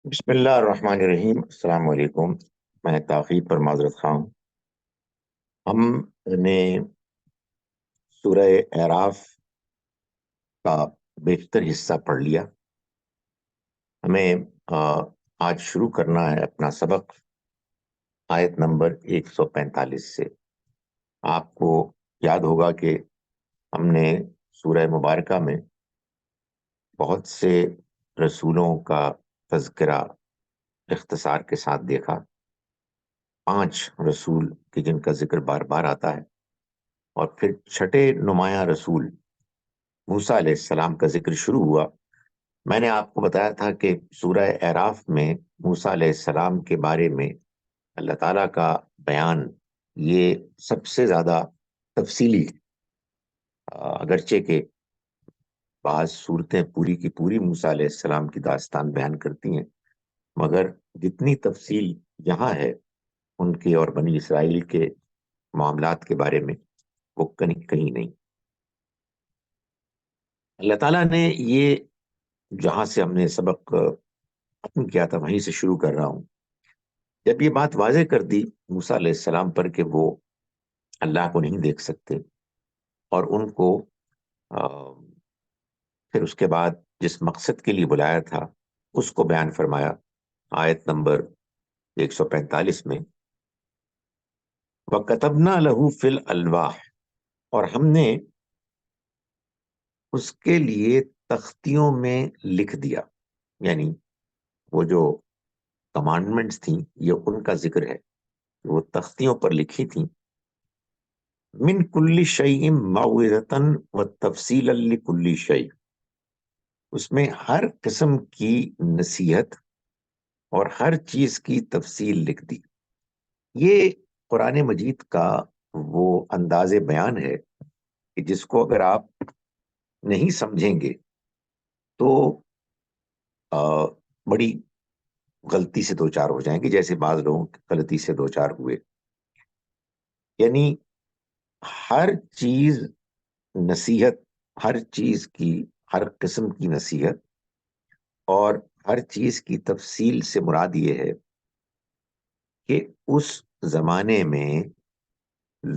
بسم اللہ الرحمن الرحیم، السلام علیکم۔ میں تاخیر پر معذرت خواہ ہوں۔ ہم نے سورہ اعراف کا بیشتر حصہ پڑھ لیا۔ ہمیں آج شروع کرنا ہے اپنا سبق آیت نمبر 145 سے۔ آپ کو یاد ہوگا کہ ہم نے سورہ مبارکہ میں بہت سے رسولوں کا تذکرہ اختصار کے ساتھ دیکھا۔ 5 رسول کہ جن کا ذکر بار بار آتا ہے، اور پھر چھٹے نمایاں رسول موسیٰ علیہ السلام کا ذکر شروع ہوا۔ میں نے آپ کو بتایا تھا کہ سورہ اعراف میں موسیٰ علیہ السلام کے بارے میں اللہ تعالیٰ کا بیان یہ سب سے زیادہ تفصیلی، اگرچہ کہ بعض صورتیں پوری کی پوری موسیٰ علیہ السلام کی داستان بیان کرتی ہیں، مگر جتنی تفصیل یہاں ہے ان کے اور بنی اسرائیل کے معاملات کے بارے میں وہ کہیں کہیں نہیں۔ اللہ تعالیٰ نے یہ جہاں سے ہم نے سبق ختم کیا تھا وہیں سے شروع کر رہا ہوں۔ جب یہ بات واضح کر دی موسیٰ علیہ السلام پر کہ وہ اللہ کو نہیں دیکھ سکتے، اور ان کو پھر اس کے بعد جس مقصد کے لیے بلایا تھا اس کو بیان فرمایا آیت نمبر 145 میں، وَكَتَبْنَا لَهُ فِي الْأَلْوَاحِ، اور ہم نے اس کے لیے تختیوں میں لکھ دیا، یعنی وہ جو کمانڈمنٹس تھیں یہ ان کا ذکر ہے، وہ تختیوں پر لکھی تھیں۔ من کل شیء موعظۃ وتفصیلا لکل شیء، اس میں ہر قسم کی نصیحت اور ہر چیز کی تفصیل لکھ دی۔ یہ قرآن مجید کا وہ انداز بیان ہے کہ جس کو اگر آپ نہیں سمجھیں گے تو بڑی غلطی سے دوچار ہو جائیں گے، جیسے بعض لوگوں کی غلطی سے دوچار ہوئے۔ یعنی ہر چیز نصیحت، ہر چیز کی، ہر قسم کی نصیحت اور ہر چیز کی تفصیل سے مراد یہ ہے کہ اس زمانے میں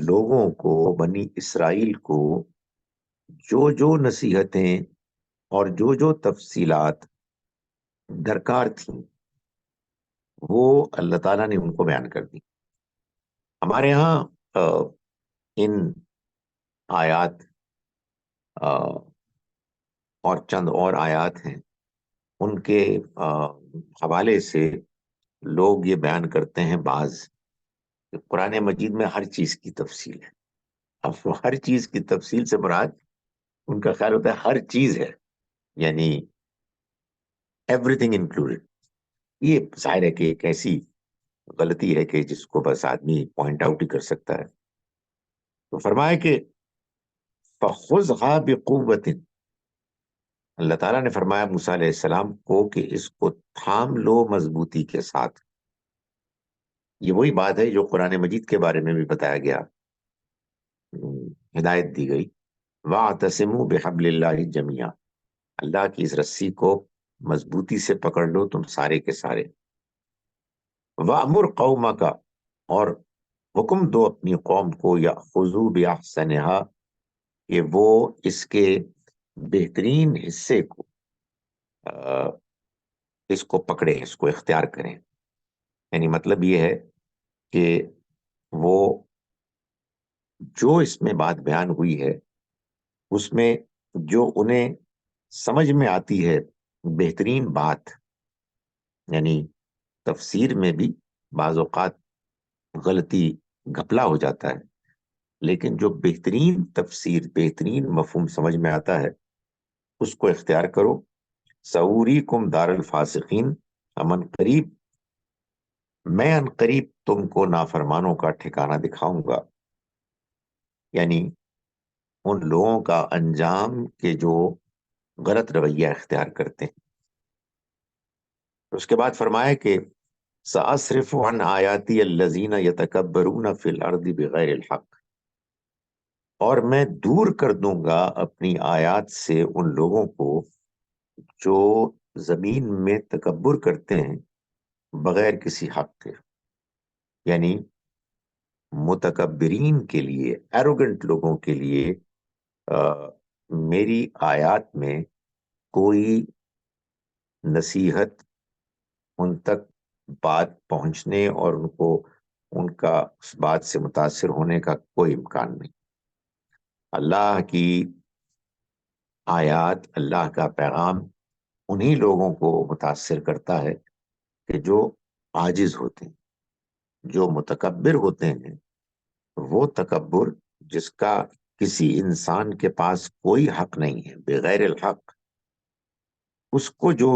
لوگوں کو، بنی اسرائیل کو جو جو نصیحتیں اور جو جو تفصیلات درکار تھیں وہ اللہ تعالیٰ نے ان کو بیان کر دی۔ ہمارے ہاں ان آیات اور چند اور آیات ہیں، ان کے حوالے سے لوگ یہ بیان کرتے ہیں بعض کہ قرآن مجید میں ہر چیز کی تفصیل ہے۔ اب وہ ہر چیز کی تفصیل سے مراد ان کا خیال ہوتا ہے ہر چیز ہے، یعنی ایوری تھنگ انکلوڈیڈ۔ یہ ظاہر ہے کہ ایک ایسی غلطی ہے کہ جس کو بس آدمی پوائنٹ آؤٹ ہی کر سکتا ہے۔ تو فرمایا کہ فَخُذْهَا بِقُوَّةٍ، اللہ تعالیٰ نے فرمایا موسیٰ علیہ السلام کو کہ اس کو تھام لو مضبوطی کے ساتھ۔ یہ وہی بات ہے جو قرآن مجید کے بارے میں بھی بتایا گیا، ہدایت دی گئی، وَاعْتَصِمُوا بِحَبْلِ اللَّهِ جَمِيعًا، اللہ کی اس رسی کو مضبوطی سے پکڑ لو تم سارے کے سارے۔ وَأْمُرْ قَوْمَكَ، اور حکم دو اپنی قوم کو، يَأْخُذُوا بِأَحْسَنِهَا، کہ وہ اس کے بہترین حصے کو اس کو پکڑیں، اس کو اختیار کریں۔ یعنی مطلب یہ ہے کہ وہ جو اس میں بات بیان ہوئی ہے اس میں جو انہیں سمجھ میں آتی ہے بہترین بات، یعنی تفسیر میں بھی بعض اوقات غلطی گھپلا ہو جاتا ہے، لیکن جو بہترین تفسیر، بہترین مفہوم سمجھ میں آتا ہے اس کو اختیار کرو۔ سَأُورِيكُمْ دَارَ الْفَاسِقِينَ، امن قریب، میں ان قریب تم کو نافرمانوں کا ٹھکانہ دکھاؤں گا، یعنی ان لوگوں کا انجام کے جو غلط رویہ اختیار کرتے ہیں۔ اس کے بعد فرمایا کہ سَأَصْرِفُ عَنْ آيَاتِيَ الَّذِينَ يَتَكَبَّرُونَ فِي الْأَرْضِ بِغَيْرِ الْحَقِّ، اور میں دور کر دوں گا اپنی آیات سے ان لوگوں کو جو زمین میں تکبر کرتے ہیں بغیر کسی حق کے. یعنی متکبرین کے لیے، ایروگنٹ لوگوں کے لیے میری آیات میں کوئی نصیحت، ان تک بات پہنچنے اور ان کو ان کا اس بات سے متاثر ہونے کا کوئی امکان نہیں. اللہ کی آیات، اللہ کا پیغام انہی لوگوں کو متاثر کرتا ہے کہ جو عاجز ہوتے ہیں، جو متکبر ہوتے ہیں. وہ تکبر جس کا کسی انسان کے پاس کوئی حق نہیں ہے، بغیر الحق، اس کو جو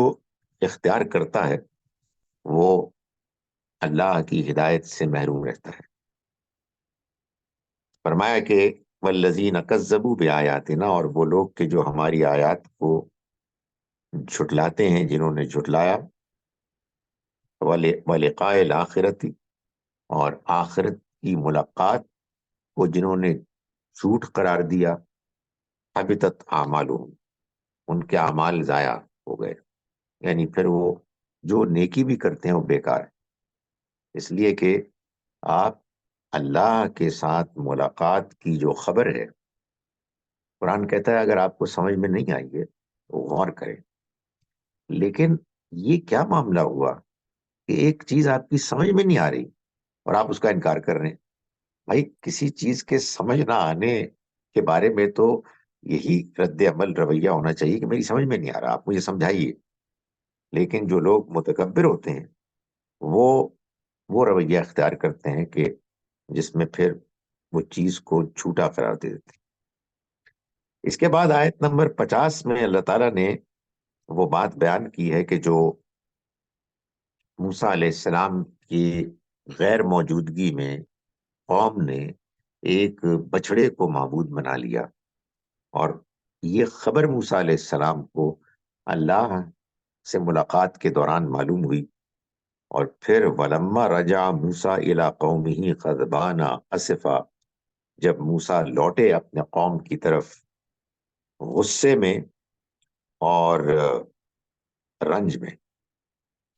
اختیار کرتا ہے وہ اللہ کی ہدایت سے محروم رہتا ہے. فرمایا کہ والذین کذبوا بآیاتنا، اور وہ لوگ کہ جو ہماری آیات کو جھٹلاتے ہیں، جنہوں نے جھٹلایا، ولقاء الآخرت، اور آخرت کی ملاقات کو جنہوں نے جھوٹ قرار دیا، حبطت اعمالهم، ان کے اعمال ضائع ہو گئے. یعنی پھر وہ جو نیکی بھی کرتے ہیں وہ بیکار ہے. اس لیے کہ آپ اللہ کے ساتھ ملاقات کی جو خبر ہے، قرآن کہتا ہے اگر آپ کو سمجھ میں نہیں آئی ہے تو غور کریں. لیکن یہ کیا معاملہ ہوا کہ ایک چیز آپ کی سمجھ میں نہیں آ رہی اور آپ اس کا انکار کر رہے ہیں؟ بھائی کسی چیز کے سمجھ نہ آنے کے بارے میں تو یہی رد عمل، رویہ ہونا چاہیے کہ میری سمجھ میں نہیں آ رہا، آپ مجھے سمجھائیے. لیکن جو لوگ متکبر ہوتے ہیں وہ وہ رویہ اختیار کرتے ہیں کہ جس میں پھر وہ چیز کو جھوٹا قرار دے دیتے ہیں. اس کے بعد آیت نمبر 50 میں اللہ تعالیٰ نے وہ بات بیان کی ہے کہ جو موسیٰ علیہ السلام کی غیر موجودگی میں قوم نے ایک بچڑے کو معبود بنا لیا، اور یہ خبر موسیٰ علیہ السلام کو اللہ سے ملاقات کے دوران معلوم ہوئی. اور پھر وَلَمَّا رَجَعَ مُوسَىٰ إِلَىٰ قَوْمِهِ غَضْبَانَ أَسِفًا، جب موسیٰ لوٹے اپنے قوم کی طرف غصے میں اور رنج میں،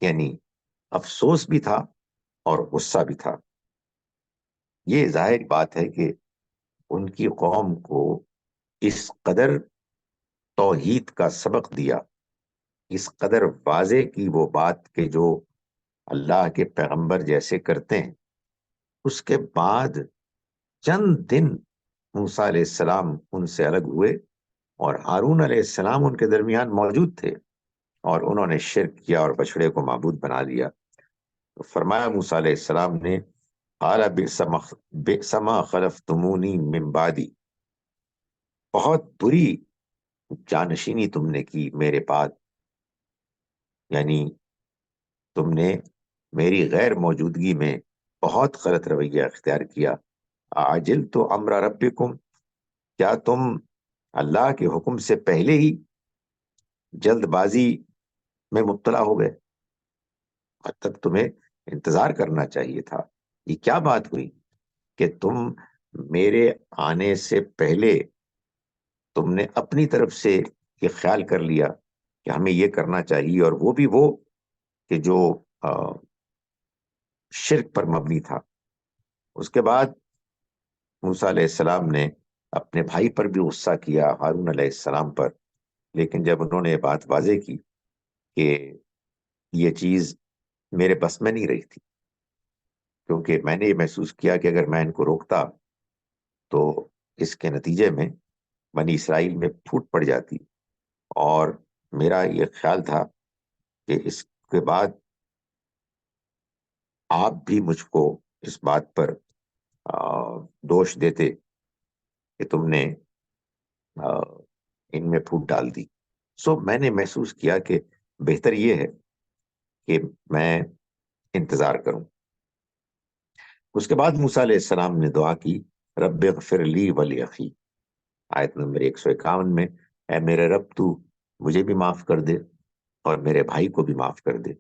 یعنی افسوس بھی تھا اور غصہ بھی تھا. یہ ظاہر بات ہے کہ ان کی قوم کو اس قدر توحید کا سبق دیا، اس قدر واضح کی وہ بات کہ جو اللہ کے پیغمبر جیسے کرتے ہیں. اس کے بعد چند دن موسیٰ علیہ السلام ان سے الگ ہوئے اور ہارون علیہ السلام ان کے درمیان موجود تھے، اور انہوں نے شرک کیا اور بچڑے کو معبود بنا لیا. تو فرمایا موسیٰ علیہ السلام نے قال بئس ما خلفتمونی من بعدی، بہت بری جانشینی تم نے کی میرے بعد، یعنی تم نے میری غیر موجودگی میں بہت غلط رویہ اختیار کیا. عجلت امر ربکم، کیا تم اللہ کے حکم سے پہلے ہی جلد بازی میں مبتلا ہو گئے؟ اب تک تمہیں انتظار کرنا چاہیے تھا. یہ کیا بات ہوئی کہ تم میرے آنے سے پہلے تم نے اپنی طرف سے یہ خیال کر لیا کہ ہمیں یہ کرنا چاہیے، اور وہ بھی وہ کہ جو شرک پر مبنی تھا. اس کے بعد موسیٰ علیہ السلام نے اپنے بھائی پر بھی غصہ کیا، ہارون علیہ السلام پر. لیکن جب انہوں نے یہ بات واضح کی کہ یہ چیز میرے بس میں نہیں رہی تھی، کیونکہ میں نے یہ محسوس کیا کہ اگر میں ان کو روکتا تو اس کے نتیجے میں بنی اسرائیل میں پھوٹ پڑ جاتی، اور میرا یہ خیال تھا کہ اس کے بعد آپ بھی مجھ کو اس بات پر دوش دیتے کہ تم نے ان میں پھوٹ ڈال دی. سو میں نے محسوس کیا کہ بہتر یہ ہے کہ میں انتظار کروں. اس کے بعد موسیٰ علیہ السلام نے دعا کی رب اغفر لی ولی اخی، آیت نمبر 151 میں، اے میرے رب تو مجھے بھی معاف کر دے اور میرے بھائی کو بھی معاف کر دے.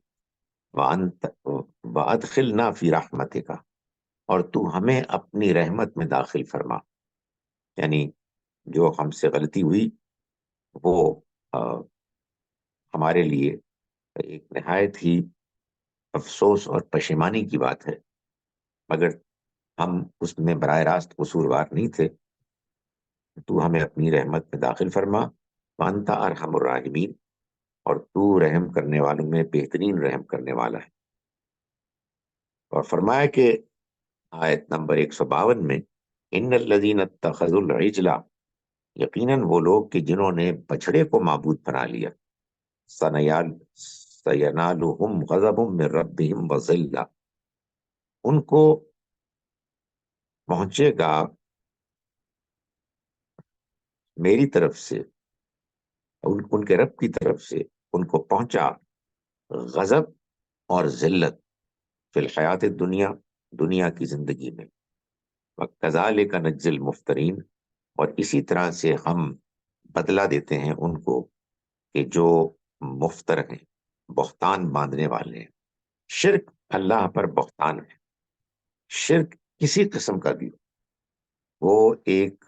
وَأَدْخِلْنَا فِي رَحْمَتِكَ، اور تو ہمیں اپنی رحمت میں داخل فرما. یعنی جو ہم سے غلطی ہوئی وہ ہمارے لیے ایک نہایت ہی افسوس اور پشیمانی کی بات ہے، مگر ہم اس میں براہ راست قصوروار نہیں تھے۔ تو ہمیں اپنی رحمت میں داخل فرما، وانت ارحم الراحمین، اور تو رحم کرنے والوں میں بہترین رحم کرنے والا ہے۔ اور فرمایا کہ آیت نمبر 152 میں، ان الذین اتخذوا العجل، یقیناً وہ لوگ کہ جنہوں نے بچھڑے کو معبود بنا لیا، سینالہم غضب من ربہم وذلہ، ان کو پہنچے گا میری طرف سے، ان کے رب کی طرف سے ان کو پہنچا غضب اور ذلت فی الحیات دنیا، دنیا کی زندگی میں، وَكَذَلِكَ نَجْزِي الْمُفْتَرِينَ، اور اسی طرح سے ہم بدلہ دیتے ہیں ان کو کہ جو مفتر ہیں، بہتان باندھنے والے ہیں۔ شرک اللہ پر بہتان ہے، شرک کسی قسم کا بھی ہو، وہ ایک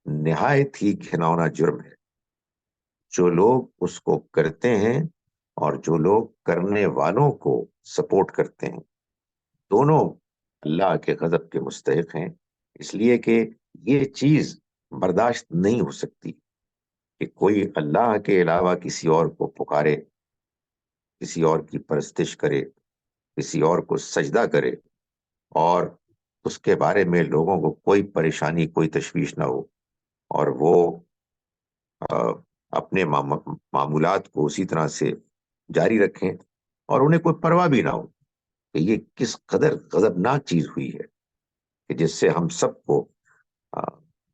نہایت ہی گھناؤنا جرم ہے۔ جو لوگ اس کو کرتے ہیں اور جو لوگ کرنے والوں کو سپورٹ کرتے ہیں، دونوں اللہ کے غضب کے مستحق ہیں، اس لیے کہ یہ چیز برداشت نہیں ہو سکتی کہ کوئی اللہ کے علاوہ کسی اور کو پکارے، کسی اور کی پرستش کرے، کسی اور کو سجدہ کرے، اور اس کے بارے میں لوگوں کو کوئی پریشانی، کوئی تشویش نہ ہو، اور وہ اپنے معمولات کو اسی طرح سے جاری رکھیں، اور انہیں کوئی پرواہ بھی نہ ہو کہ یہ کس قدر غضبناک چیز ہوئی ہے، کہ جس سے ہم سب کو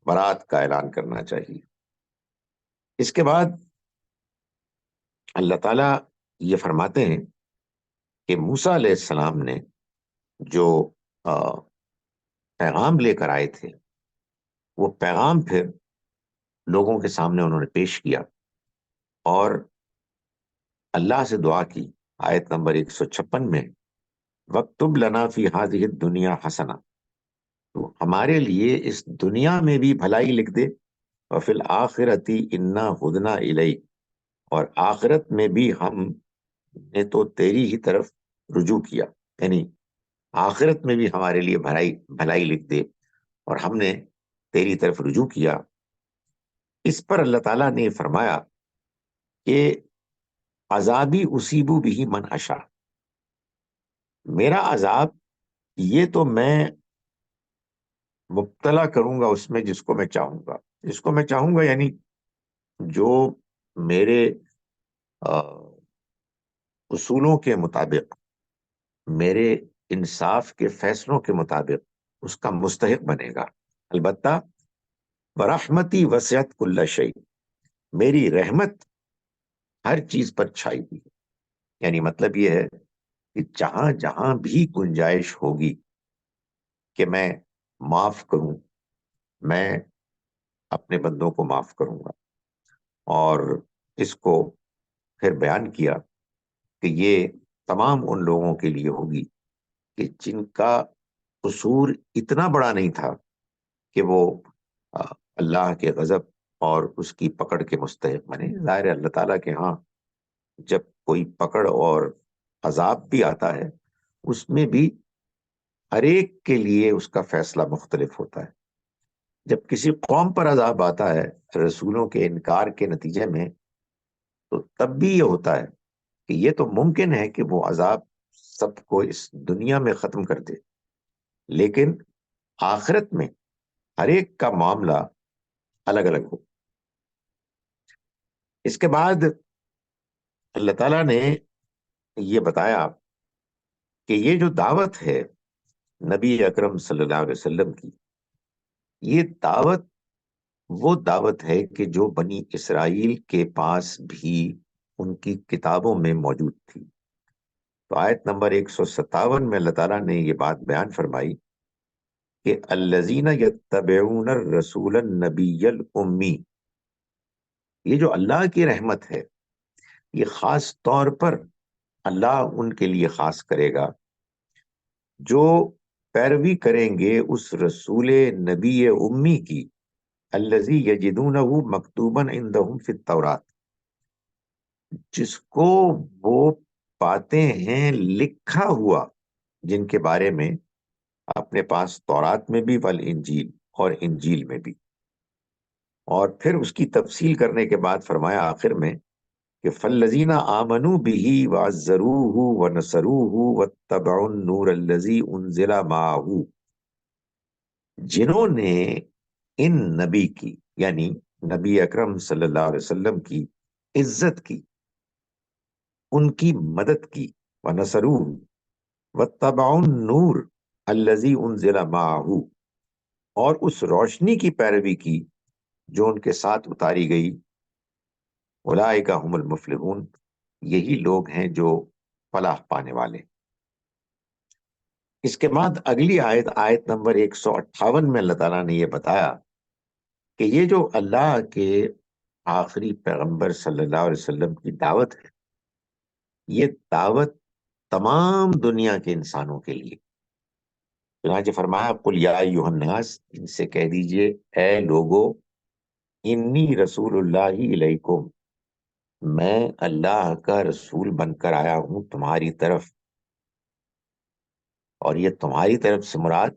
برات کا اعلان کرنا چاہیے۔ اس کے بعد اللہ تعالیٰ یہ فرماتے ہیں کہ موسیٰ علیہ السلام نے جو پیغام لے کر آئے تھے، وہ پیغام پھر لوگوں کے سامنے انہوں نے پیش کیا، اور اللہ سے دعا کی۔ آیت نمبر 156 میں، وَاكْتُبْ لَنَا فِي هَذِهِ الدُّنْيَا حَسَنَةً، تو ہمارے لیے اس دنیا میں بھی بھلائی لکھ دے، وَفِي الْآخِرَةِ إِنَّا هُدْنَا إِلَيْكَ، اور آخرت میں بھی ہم نے تو تیری ہی طرف رجوع کیا، یعنی آخرت میں بھی ہمارے لیے بھلائی لکھ دے، اور ہم نے تیری طرف رجوع کیا۔ اس پر اللہ تعالیٰ نے فرمایا کہ عذابی اصیبو بھی من اشاء، میرا عذاب یہ تو میں مبتلا کروں گا اس میں جس کو میں چاہوں گا، جس کو میں چاہوں گا، یعنی جو میرے اصولوں کے مطابق، میرے انصاف کے فیصلوں کے مطابق اس کا مستحق بنے گا۔ البتہ وَرَحْمَتِي وَسِعَتْ كُلَّ شَيْءٍ، میری رحمت ہر چیز پر چھائی ہوئی ہے، یعنی مطلب یہ ہے کہ جہاں جہاں بھی گنجائش ہوگی کہ میں معاف کروں، میں اپنے بندوں کو معاف کروں گا۔ اور اس کو پھر بیان کیا کہ یہ تمام ان لوگوں کے لیے ہوگی کہ جن کا قصور اتنا بڑا نہیں تھا کہ وہ اللہ کے غضب اور اس کی پکڑ کے مستحق بنے۔ ظاہر ہے اللہ تعالیٰ کے ہاں جب کوئی پکڑ اور عذاب بھی آتا ہے، اس میں بھی ہر ایک کے لیے اس کا فیصلہ مختلف ہوتا ہے۔ جب کسی قوم پر عذاب آتا ہے رسولوں کے انکار کے نتیجے میں، تو تب بھی یہ ہوتا ہے کہ یہ تو ممکن ہے کہ وہ عذاب سب کو اس دنیا میں ختم کر دے، لیکن آخرت میں ہر ایک کا معاملہ الگ الگ ہو۔ اس کے بعد اللہ تعالیٰ نے یہ بتایا کہ یہ جو دعوت ہے نبی اکرم صلی اللہ علیہ وسلم کی، یہ دعوت وہ دعوت ہے کہ جو بنی اسرائیل کے پاس بھی ان کی کتابوں میں موجود تھی۔ تو آیت نمبر 157 میں اللہ تعالیٰ نے یہ بات بیان فرمائی کہ الذین یتبعون الرسول النبی الامی، یہ جو اللہ کی رحمت ہے، یہ خاص طور پر اللہ ان کے لیے خاص کرے گا جو پیروی کریں گے اس رسول نبی امی کی، الذی یجدونہ مکتوبا عندہم فی التوراۃ، جس کو وہ باتیں ہیں لکھا ہوا جن کے بارے میں اپنے پاس تورات میں بھی والانجیل اور انجیل میں بھی. اور پھر اس کی تفصیل کرنے کے بعد فرمایا آخر میں کہ فالذین آمنوا بہ وعزروہ ونصروہ واتبعوا النور الذی انزل معہ، جنہوں نے ان نبی کی یعنی نبی اکرم صلی اللہ علیہ وسلم کی عزت کی، ان کی مدد کی، ونصروہ واتبعوا النور الذی انزل معہ، اور اس روشنی کی پیروی کی جو ان کے ساتھ اتاری گئی، اولئک هم المفلحون، یہی لوگ ہیں جو فلاح پانے والے. اس کے بعد اگلی آیت، آیت نمبر 158 میں اللہ تعالیٰ نے یہ بتایا کہ یہ جو اللہ کے آخری پیغمبر صلی اللہ علیہ وسلم کی دعوت ہے، یہ دعوت تمام دنیا کے انسانوں کے لیے. چنانچہ فرمایا قل یا ایھا الناس، ان سے کہہ دیجئے اے لوگو، انی رسول اللہ الیکم، میں اللہ کا رسول بن کر آیا ہوں تمہاری طرف. اور یہ تمہاری طرف سے مراد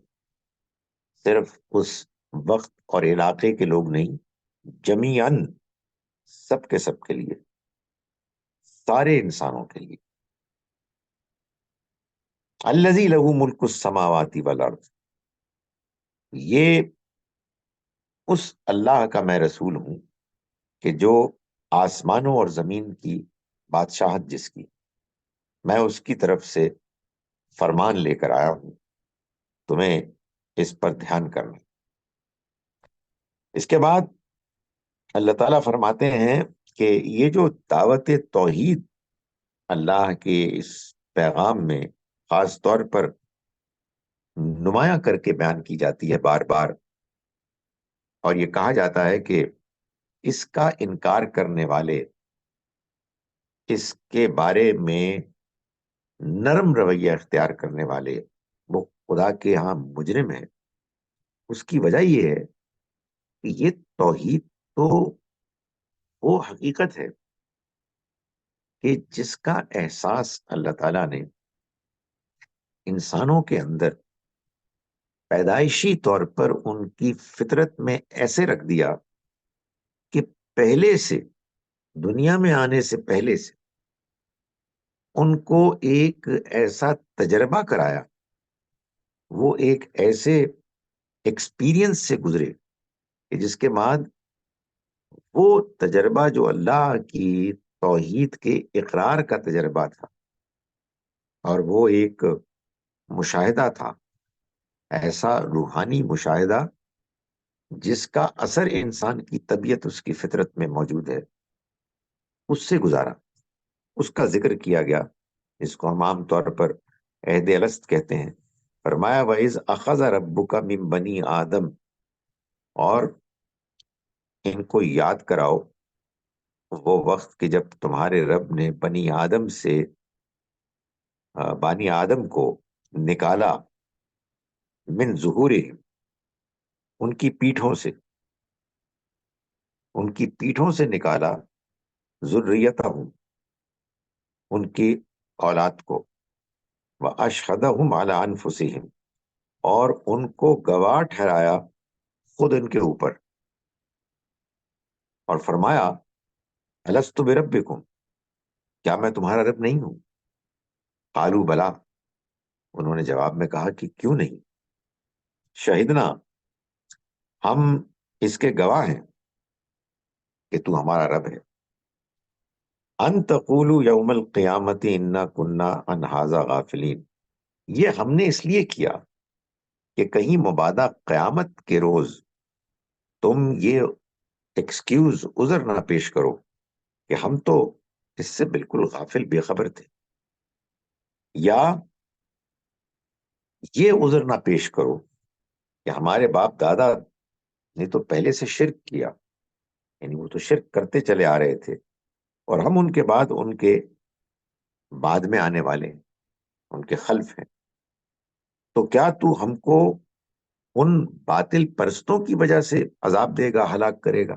صرف اس وقت اور علاقے کے لوگ نہیں، جمیعاً، سب کے لیے، سارے انسانوں کے لیے. الذی لہ ملک السماوات والارض، یہ اس اللہ کا میں رسول ہوں کہ جو آسمانوں اور زمین کی بادشاہت جس کی، میں اس کی طرف سے فرمان لے کر آیا ہوں، تمہیں اس پر دھیان کرنا. اس کے بعد اللہ تعالیٰ فرماتے ہیں کہ یہ جو دعوت توحید اللہ کے اس پیغام میں خاص طور پر نمایاں کر کے بیان کی جاتی ہے بار بار، اور یہ کہا جاتا ہے کہ اس کا انکار کرنے والے، اس کے بارے میں نرم رویہ اختیار کرنے والے، وہ خدا کے ہاں مجرم ہیں. اس کی وجہ یہ ہے کہ یہ توحید تو وہ حقیقت ہے کہ جس کا احساس اللہ تعالیٰ نے انسانوں کے اندر پیدائشی طور پر ان کی فطرت میں ایسے رکھ دیا کہ پہلے سے، دنیا میں آنے سے پہلے سے ان کو ایک ایسا تجربہ کرایا، وہ ایک ایسے ایکسپیرینس سے گزرے کہ جس کے بعد وہ تجربہ جو اللہ کی توحید کے اقرار کا تجربہ تھا، اور وہ ایک مشاہدہ تھا، ایسا روحانی مشاہدہ جس کا اثر انسان کی طبیعت، اس کی فطرت میں موجود ہے، اس سے گزارا، اس کا ذکر کیا گیا، جس کو ہم عام طور پر عہد الست کہتے ہیں. فرمایا وَإِذْ أَخَذَ رَبُّكَ مِن بَنِي آدم، اور ان کو یاد کراؤ وہ وقت کہ جب تمہارے رب نے بنی آدم سے، بانی آدم کو نکالا، من ظہورہم، ان کی پیٹھوں سے، ان کی پیٹھوں سے نکالا، ذریتہم، ان کی اولاد کو، واشہدہم علی انفسہم، اور ان کو گواہ ٹھہرایا خود ان کے اوپر، اور فرمایا الست بربکم، کیا میں تمہارا رب نہیں ہوں؟ قالوا بلا، انہوں نے جواب میں کہا کہ کیوں نہیں، شہدنا، ہم اس کے گواہ ہیں کہ تو ہمارا رب ہے. ان تقولوا یوم القیامت انا کنا عن ھذا غافلین، یہ ہم نے اس لیے کیا کہ کہیں مبادہ قیامت کے روز تم یہ ایکسکیوز، عذر نہ پیش کرو کہ ہم تو اس سے بالکل غافل، بے خبر تھے، یا یہ عذر نہ پیش کرو کہ ہمارے باپ دادا نے تو پہلے سے شرک کیا، یعنی وہ تو شرک کرتے چلے آ رہے تھے، اور ہم ان کے بعد، ان کے بعد میں آنے والے ہیں، ان کے خلف ہیں، تو کیا تو ہم کو ان باطل پرستوں کی وجہ سے عذاب دے گا، ہلاک کرے گا؟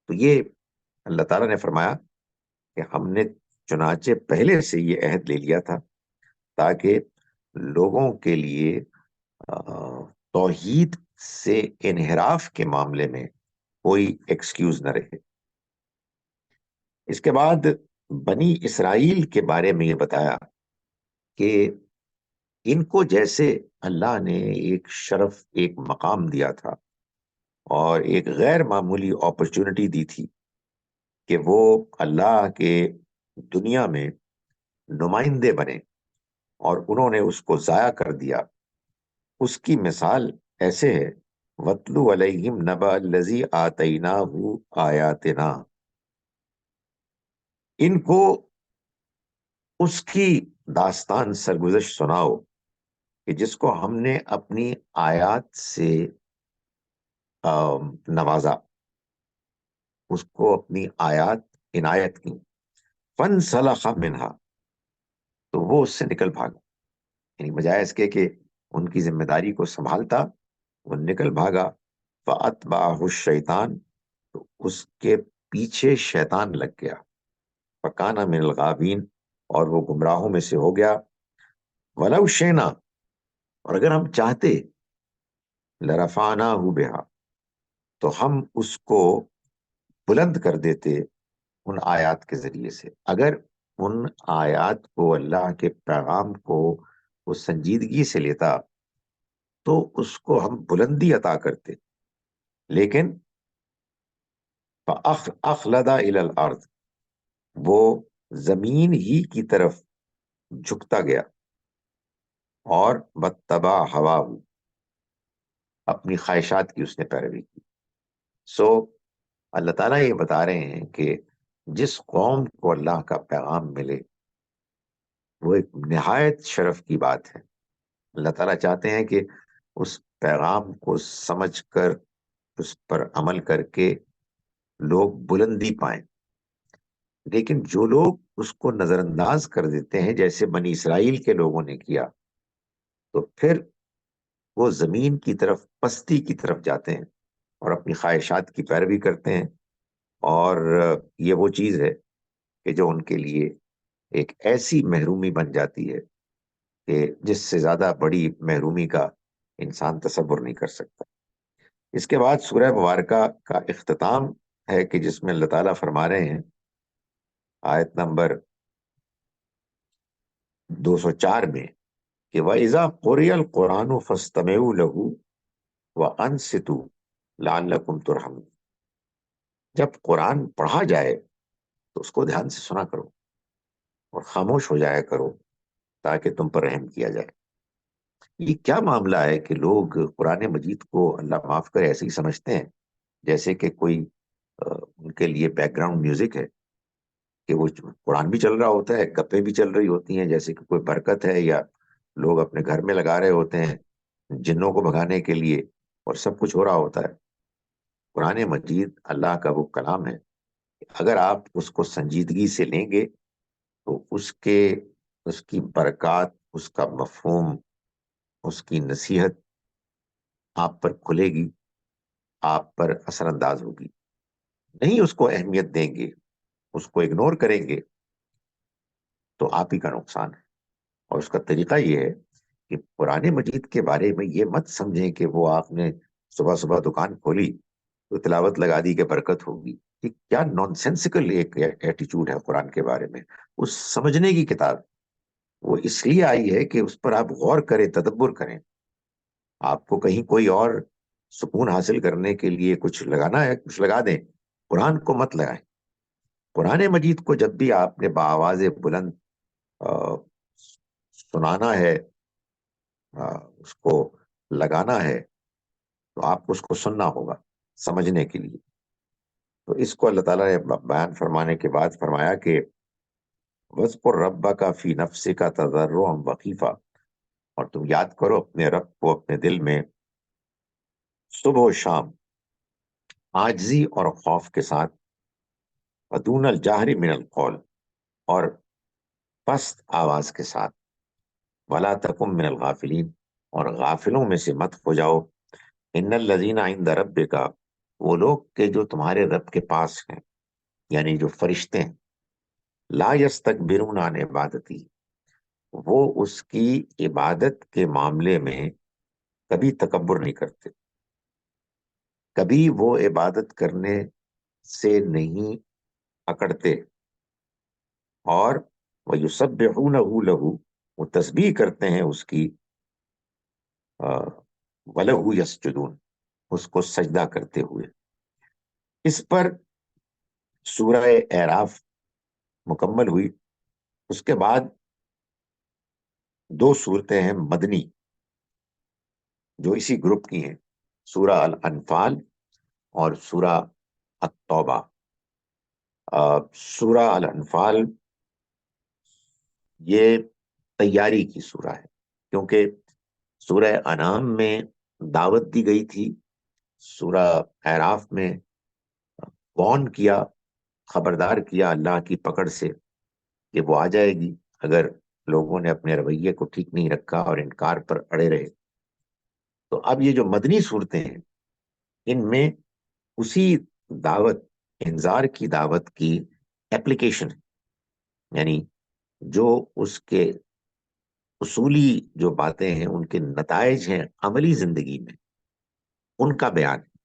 تو یہ اللہ تعالیٰ نے فرمایا کہ ہم نے چنانچہ پہلے سے یہ عہد لے لیا تھا تاکہ لوگوں کے لیے توحید سے انحراف کے معاملے میں کوئی ایکسکیوز نہ رہے۔ اس کے بعد بنی اسرائیل کے بارے میں یہ بتایا کہ ان کو جیسے اللہ نے ایک شرف، ایک مقام دیا تھا اور ایک غیر معمولی اپرچونٹی دی تھی کہ وہ اللہ کے دنیا میں نمائندے بنے، اور انہوں نے اس کو ضائع کر دیا، اس کی مثال ایسے ہے وَاتْلُ عَلَيْهِمْ نَبَأَ الَّذِي آتَيْنَاهُ آیَاتِنَا، ان کو اس کی داستان سرگزشت سناؤ کہ جس کو ہم نے اپنی آیات سے نوازا، اس کو اپنی آیات عنایت کی، فَانْسَلَخَ مِنْهَا، تو وہ اس سے نکل بھاگا، یعنی بجائے اس کے کہ ان کی ذمہ داری کو سنبھالتا، وہ نکل بھاگا۔ فَأَتْبَعَهُ الشَّيْطَانُ، تو اس کے پیچھے شیطان لگ گیا، فَكَانَ مِنَ الْغَاوِينَ، اور وہ گمراہوں میں سے ہو گیا۔ وَلَوْ شِئْنَا، اور اگر ہم چاہتے، لَرَفَعْنَاهُ بِهَا، تو ہم اس کو بلند کر دیتے ان آیات کے ذریعے سے۔ اگر ان آیات کو، اللہ کے پیغام کو وہ سنجیدگی سے لیتا تو اس کو ہم بلندی عطا کرتے، لیکن فَأَخْلَدَ إِلَى الْأَرْضِ، وہ زمین ہی کی طرف جھکتا گیا، اور وَاتَّبَعَ هَوَاهُ، اپنی خواہشات کی اس نے پیروی کی۔ سو اللہ تعالیٰ یہ بتا رہے ہیں کہ جس قوم کو اللہ کا پیغام ملے وہ ایک نہایت شرف کی بات ہے۔ اللہ تعالیٰ چاہتے ہیں کہ اس پیغام کو سمجھ کر، اس پر عمل کر کے لوگ بلندی پائیں، لیکن جو لوگ اس کو نظر انداز کر دیتے ہیں جیسے بنی اسرائیل کے لوگوں نے کیا، تو پھر وہ زمین کی طرف، پستی کی طرف جاتے ہیں اور اپنی خواہشات کی پیروی کرتے ہیں، اور یہ وہ چیز ہے کہ جو ان کے لیے ایک ایسی محرومی بن جاتی ہے کہ جس سے زیادہ بڑی محرومی کا انسان تصور نہیں کر سکتا۔ اس کے بعد سورہ مبارکہ کا اختتام ہے کہ جس میں اللہ تعالیٰ فرما رہے ہیں آیت نمبر 204 میں کہ وَإِذَا قُرِئَ الْقُرْآنُ فَاسْتَمِعُوا لَهُ وَأَنصِتُوا لَعَلَّكُمْ تُرْحَمُونَ، جب قرآن پڑھا جائے تو اس کو دھیان سے سنا کرو اور خاموش ہو جایا کرو تاکہ تم پر رحم کیا جائے۔ یہ کیا معاملہ ہے کہ لوگ قرآن مجید کو، اللہ معاف کرے، ایسے ہی سمجھتے ہیں جیسے کہ کوئی ان کے لیے بیک گراؤنڈ میوزک ہے، کہ وہ قرآن بھی چل رہا ہوتا ہے، گپیں بھی چل رہی ہوتی ہیں جیسے کہ کوئی برکت ہے، یا لوگ اپنے گھر میں لگا رہے ہوتے ہیں جنوں کو بھگانے کے لیے، اور سب کچھ ہو رہا ہوتا ہے۔ قرآن مجید اللہ کا وہ کلام ہے، اگر آپ اس کو سنجیدگی سے لیں گے تو اس کی برکات، اس کا مفہوم، اس کی نصیحت آپ پر کھلے گی، آپ پر اثر انداز ہوگی۔ نہیں اس کو اہمیت دیں گے، اس کو اگنور کریں گے تو آپ ہی کا نقصان ہے۔ اور اس کا طریقہ یہ ہے کہ قرآن مجید کے بارے میں یہ مت سمجھیں کہ وہ آپ نے صبح صبح دکان کھولی تو تلاوت لگا دی کہ برکت ہوگی۔ یہ کیا نان سینسیکل ایک ایٹیچیوڈ ہے قرآن کے بارے میں۔ اس سمجھنے کی کتاب وہ اس لیے آئی ہے کہ اس پر آپ غور کریں، تدبر کریں۔ آپ کو کہیں کوئی اور سکون حاصل کرنے کے لیے کچھ لگانا ہے، کچھ لگا دیں، قرآن کو مت لگائیں۔ قرآن مجید کو جب بھی آپ نے بآواز بلند سنانا ہے، اس کو لگانا ہے، تو آپ کو اس کو سننا ہوگا سمجھنے کے لیے۔ تو اس کو اللہ تعالیٰ نے بیان فرمانے کے بعد فرمایا کہ وَاذْكُرْ رَبَّكَ فِي نَفْسِكَ تَضَرُّعًا وَخِيفَةً، اور تم یاد کرو اپنے رب کو اپنے دل میں صبح و شام، عاجزی اور خوف کے ساتھ، وَدُونَ الْجَهْرِ مِنَ الْقَوْلِ، اور پست آواز کے ساتھ، وَلَا تَكُن مِّنَ الْغَافِلِينَ، اور غافلوں میں سے مت ہو جاؤ۔ إِنَّ الَّذِينَ عِندَ رَبِّكَ، وہ لوگ کہ جو تمہارے رب کے پاس ہیں، یعنی جو فرشتے ہیں، لا یستکبرون عن عبادتی، وہ اس کی عبادت کے معاملے میں کبھی تکبر نہیں کرتے، کبھی وہ عبادت کرنے سے نہیں اکڑتے، اور وَيُسَبِّحُونَهُ لَهُ، وہ تسبیح کرتے ہیں اس کی، وَلَهُ يَسْجُدُونَ، اس کو سجدہ کرتے ہوئے۔ اس پر سورہ اعراف مکمل ہوئی۔ اس کے بعد دو صورتیں ہیں مدنی جو اسی گروپ کی ہیں، سورہ الانفال اور سورہ التوبہ۔ سورہ الانفال یہ تیاری کی سورہ ہے، کیونکہ سورہ انعام میں دعوت دی گئی تھی، سورہ اعراف میں وارن کیا، خبردار کیا اللہ کی پکڑ سے کہ وہ آ جائے گی اگر لوگوں نے اپنے رویے کو ٹھیک نہیں رکھا اور انکار پر اڑے رہے۔ تو اب یہ جو مدنی صورتیں ہیں، ان میں اسی دعوت، انذار کی دعوت کی اپلیکیشن، یعنی جو اس کے اصولی جو باتیں ہیں، ان کے نتائج ہیں عملی زندگی میں، ان کا بیان ہے۔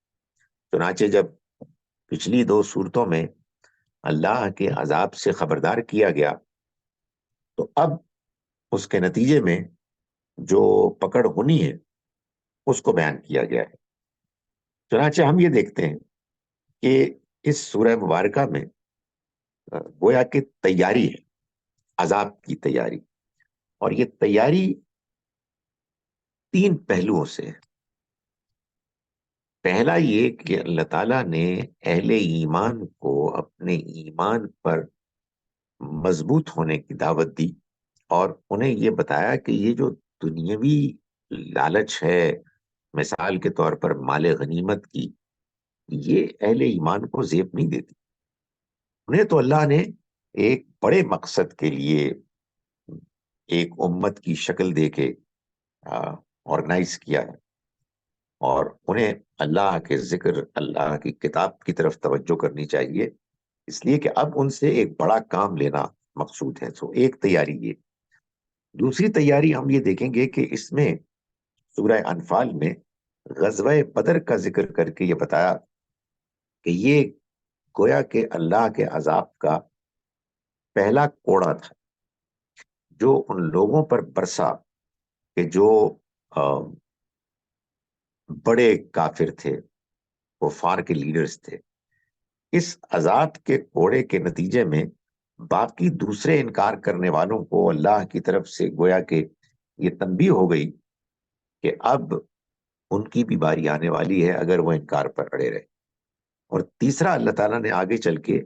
چنانچہ جب پچھلی دو صورتوں میں اللہ کے عذاب سے خبردار کیا گیا، تو اب اس کے نتیجے میں جو پکڑ ہونی ہے اس کو بیان کیا گیا ہے۔ چنانچہ ہم یہ دیکھتے ہیں کہ اس سورہ مبارکہ میں گویا کہ تیاری ہے، عذاب کی تیاری، اور یہ تیاری تین پہلوؤں سے ہے۔ پہلا یہ کہ اللہ تعالیٰ نے اہل ایمان کو اپنے ایمان پر مضبوط ہونے کی دعوت دی، اور انہیں یہ بتایا کہ یہ جو دنیاوی لالچ ہے، مثال کے طور پر مال غنیمت کی، یہ اہل ایمان کو زیب نہیں دیتی۔ انہیں تو اللہ نے ایک بڑے مقصد کے لیے ایک امت کی شکل دے کے آرگنائز کیا ہے، اور انہیں اللہ کے ذکر، اللہ کی کتاب کی طرف توجہ کرنی چاہیے، اس لیے کہ اب ان سے ایک بڑا کام لینا مقصود ہے۔ سو ایک تیاری یہ۔ دوسری تیاری ہم یہ دیکھیں گے کہ اس میں سورہ انفال میں غزوہ بدر کا ذکر کر کے یہ بتایا کہ یہ گویا کہ اللہ کے عذاب کا پہلا کوڑا تھا جو ان لوگوں پر برسا کہ جو بڑے کافر تھے، کفار کے لیڈرز تھے۔ اس عذاب کے کوڑے کے نتیجے میں باقی دوسرے انکار کرنے والوں کو اللہ کی طرف سے گویا کہ یہ تنبیہ ہو گئی کہ اب ان کی بھی باری آنے والی ہے اگر وہ انکار پر اڑے رہے۔ اور تیسرا اللہ تعالیٰ نے آگے چل کے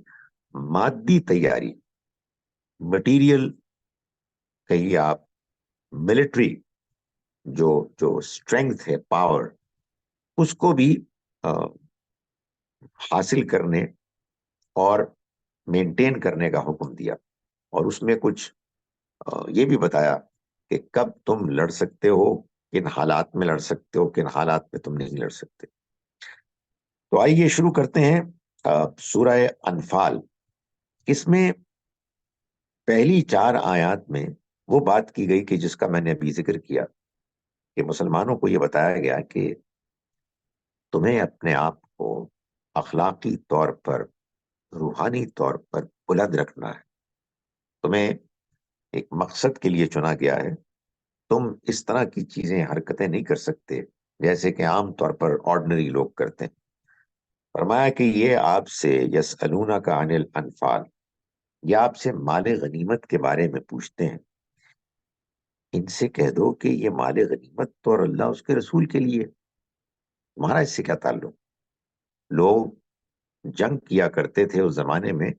مادی تیاری، مٹیریل کہیے آپ، ملٹری جو اسٹرینگتھ ہے، پاور، اس کو بھی حاصل کرنے اور مینٹین کرنے کا حکم دیا، اور اس میں کچھ یہ بھی بتایا کہ کب تم لڑ سکتے ہو، کن حالات میں لڑ سکتے ہو، کن حالات میں تم نہیں لڑ سکتے۔ تو آئیے شروع کرتے ہیں سورہ انفال۔ اس میں پہلی 4 آیات میں وہ بات کی گئی کہ جس کا میں نے ابھی ذکر کیا، کہ مسلمانوں کو یہ بتایا گیا کہ تمہیں اپنے آپ کو اخلاقی طور پر، روحانی طور پر بلند رکھنا ہے، تمہیں ایک مقصد کے لیے چنا گیا ہے، تم اس طرح کی چیزیں، حرکتیں نہیں کر سکتے جیسے کہ عام طور پر آرڈنری لوگ کرتے ہیں۔ فرمایا کہ یہ آپ سے یسألونک عن الانفال، یہ آپ سے مال غنیمت کے بارے میں پوچھتے ہیں، ان سے کہہ دو کہ یہ مال غنیمت تو اور اللہ اس کے رسول کے لیے، تمہارا اس سے کیا تعلق؟ لوگ جنگ کیا کرتے تھے اس زمانے میں،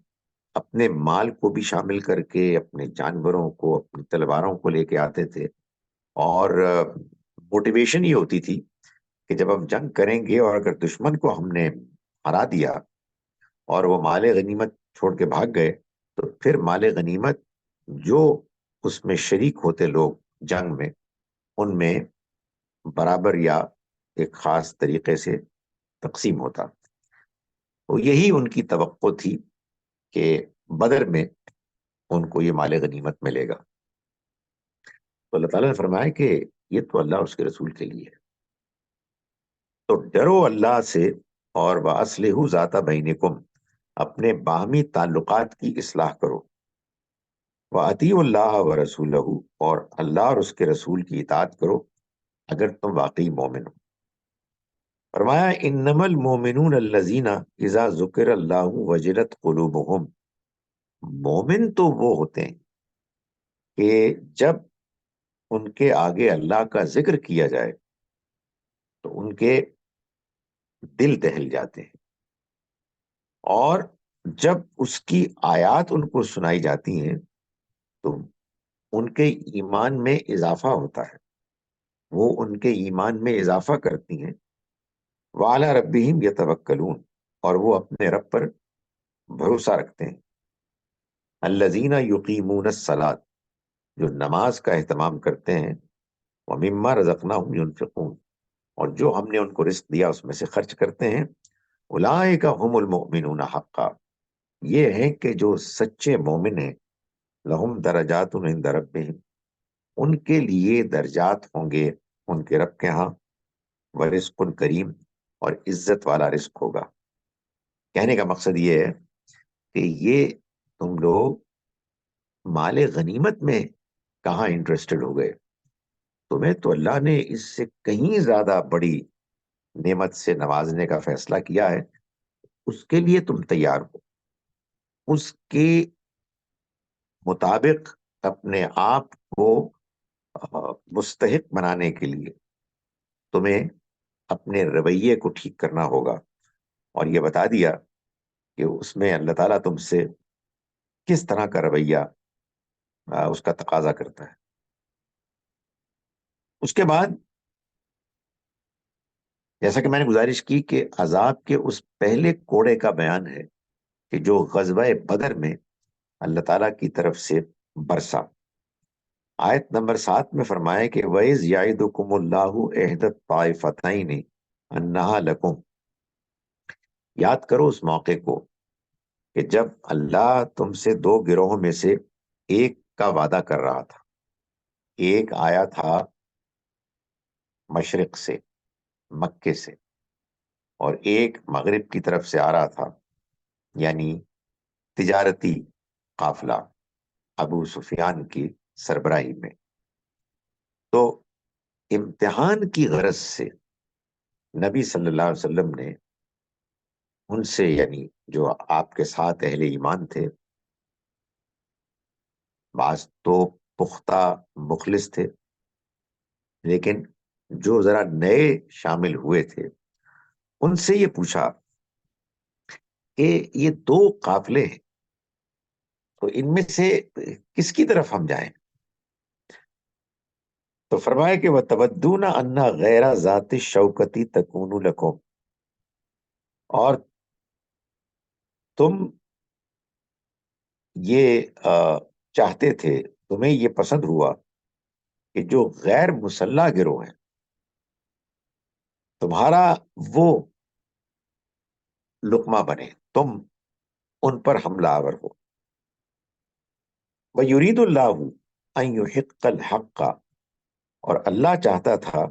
اپنے مال کو بھی شامل کر کے، اپنے جانوروں کو، اپنی تلواروں کو لے کے آتے تھے، اور موٹیویشن یہ ہوتی تھی کہ جب ہم جنگ کریں گے اور اگر دشمن کو ہم نے ہرا دیا اور وہ مال غنیمت چھوڑ کے بھاگ گئے، تو پھر مال غنیمت جو اس میں شریک ہوتے لوگ جنگ میں، ان میں برابر یا ایک خاص طریقے سے تقسیم ہوتا۔ تو یہی ان کی توقع تھی کہ بدر میں ان کو یہ مال غنیمت ملے گا. تو اللہ تعالیٰ نے فرمایا کہ یہ تو اللہ اور اس کے رسول کے لیے ہے. تو ڈرو اللہ سے اور وَأَصْلِحُوا ذَاتَ بَيْنِكُمْ، اپنے باہمی تعلقات کی اصلاح کرو. وَأَطِیعُوا اللَّهَ وَرَسُولَهُ، اور اللہ اور اس کے رسول کی اطاعت کرو اگر تم واقعی مومن ہو. فرمایا انما المومنون الذین اذا ذکر اللہ وجلت قلوبہم، مومن تو وہ ہوتے ہیں کہ جب ان کے آگے اللہ کا ذکر کیا جائے تو ان کے دل دہل جاتے ہیں، اور جب اس کی آیات ان کو سنائی جاتی ہیں تو ان کے ایمان میں اضافہ ہوتا ہے، وہ ان کے ایمان میں اضافہ کرتی ہیں. وعلی ربہم یتوکلون، اور وہ اپنے رب پر بھروسہ رکھتے ہیں. الذین یقیمون الصلاۃ، جو نماز کا اہتمام کرتے ہیں. ومما رزقناہم ینفقون، اور جو ہم نے ان کو رزق دیا اس میں سے خرچ کرتے ہیں. اولئک هم المؤمنون حقا، یہ ہیں کہ جو سچے مومن ہیں. لہم درجات عند ربہم، ان کے لیے درجات ہوں گے ان کے رب کے ہاں. ورزق کریم، اور عزت والا رزق ہوگا. کہنے کا مقصد یہ ہے کہ یہ تم لوگ مال غنیمت میں کہاں انٹرسٹڈ ہو گئے؟ تمہیں تو اللہ نے اس سے کہیں زیادہ بڑی نعمت سے نوازنے کا فیصلہ کیا ہے، اس کے لیے تم تیار ہو. اس کے مطابق اپنے آپ کو مستحق بنانے کے لیے تمہیں اپنے رویے کو ٹھیک کرنا ہوگا. اور یہ بتا دیا کہ اس میں اللہ تعالیٰ تم سے کس طرح کا رویہ اس کا تقاضا کرتا ہے. اس کے بعد جیسا کہ میں نے گزارش کی کہ عذاب کے اس پہلے کوڑے کا بیان ہے کہ جو غزوہ بدر میں اللہ تعالیٰ کی طرف سے برسا. آیت نمبر 7 میں فرمایا کہ وَإِذْ يَعِدُكُمُ اللَّهُ إِحْدَى الطَّائِفَتَيْنِ أَنَّهَا لَكُمْ، یاد کرو اس موقع کو کہ جب اللہ تم سے دو گروہوں میں سے ایک کا وعدہ کر رہا تھا. ایک آیا تھا مشرق سے، مکے سے، اور ایک مغرب کی طرف سے آ رہا تھا، یعنی تجارتی قافلہ ابو سفیان کی سربراہی میں. تو امتحان کی غرض سے نبی صلی اللہ علیہ وسلم نے ان سے، یعنی جو آپ کے ساتھ اہل ایمان تھے، بعض تو پختہ مخلص تھے لیکن جو ذرا نئے شامل ہوئے تھے، ان سے یہ پوچھا کہ یہ دو قافلے ہیں تو ان میں سے کس کی طرف ہم جائیں؟ تو فرمایا کہ وَتَوَدُّونَ أَنَّ غَيْرَ ذَاتِ الشَّوْكَةِ تَكُونُ لَكُمْ، اور تم یہ چاہتے تھے، تمہیں یہ پسند ہوا کہ جو غیر مسلح گروہ ہیں تمہارا وہ لقمہ بنے، تم ان پر حملہ آور ہو. وَيُرِيدُ اللَّهُ أَن يُحِقَّ الْحَقَّ، اور اللہ چاہتا تھا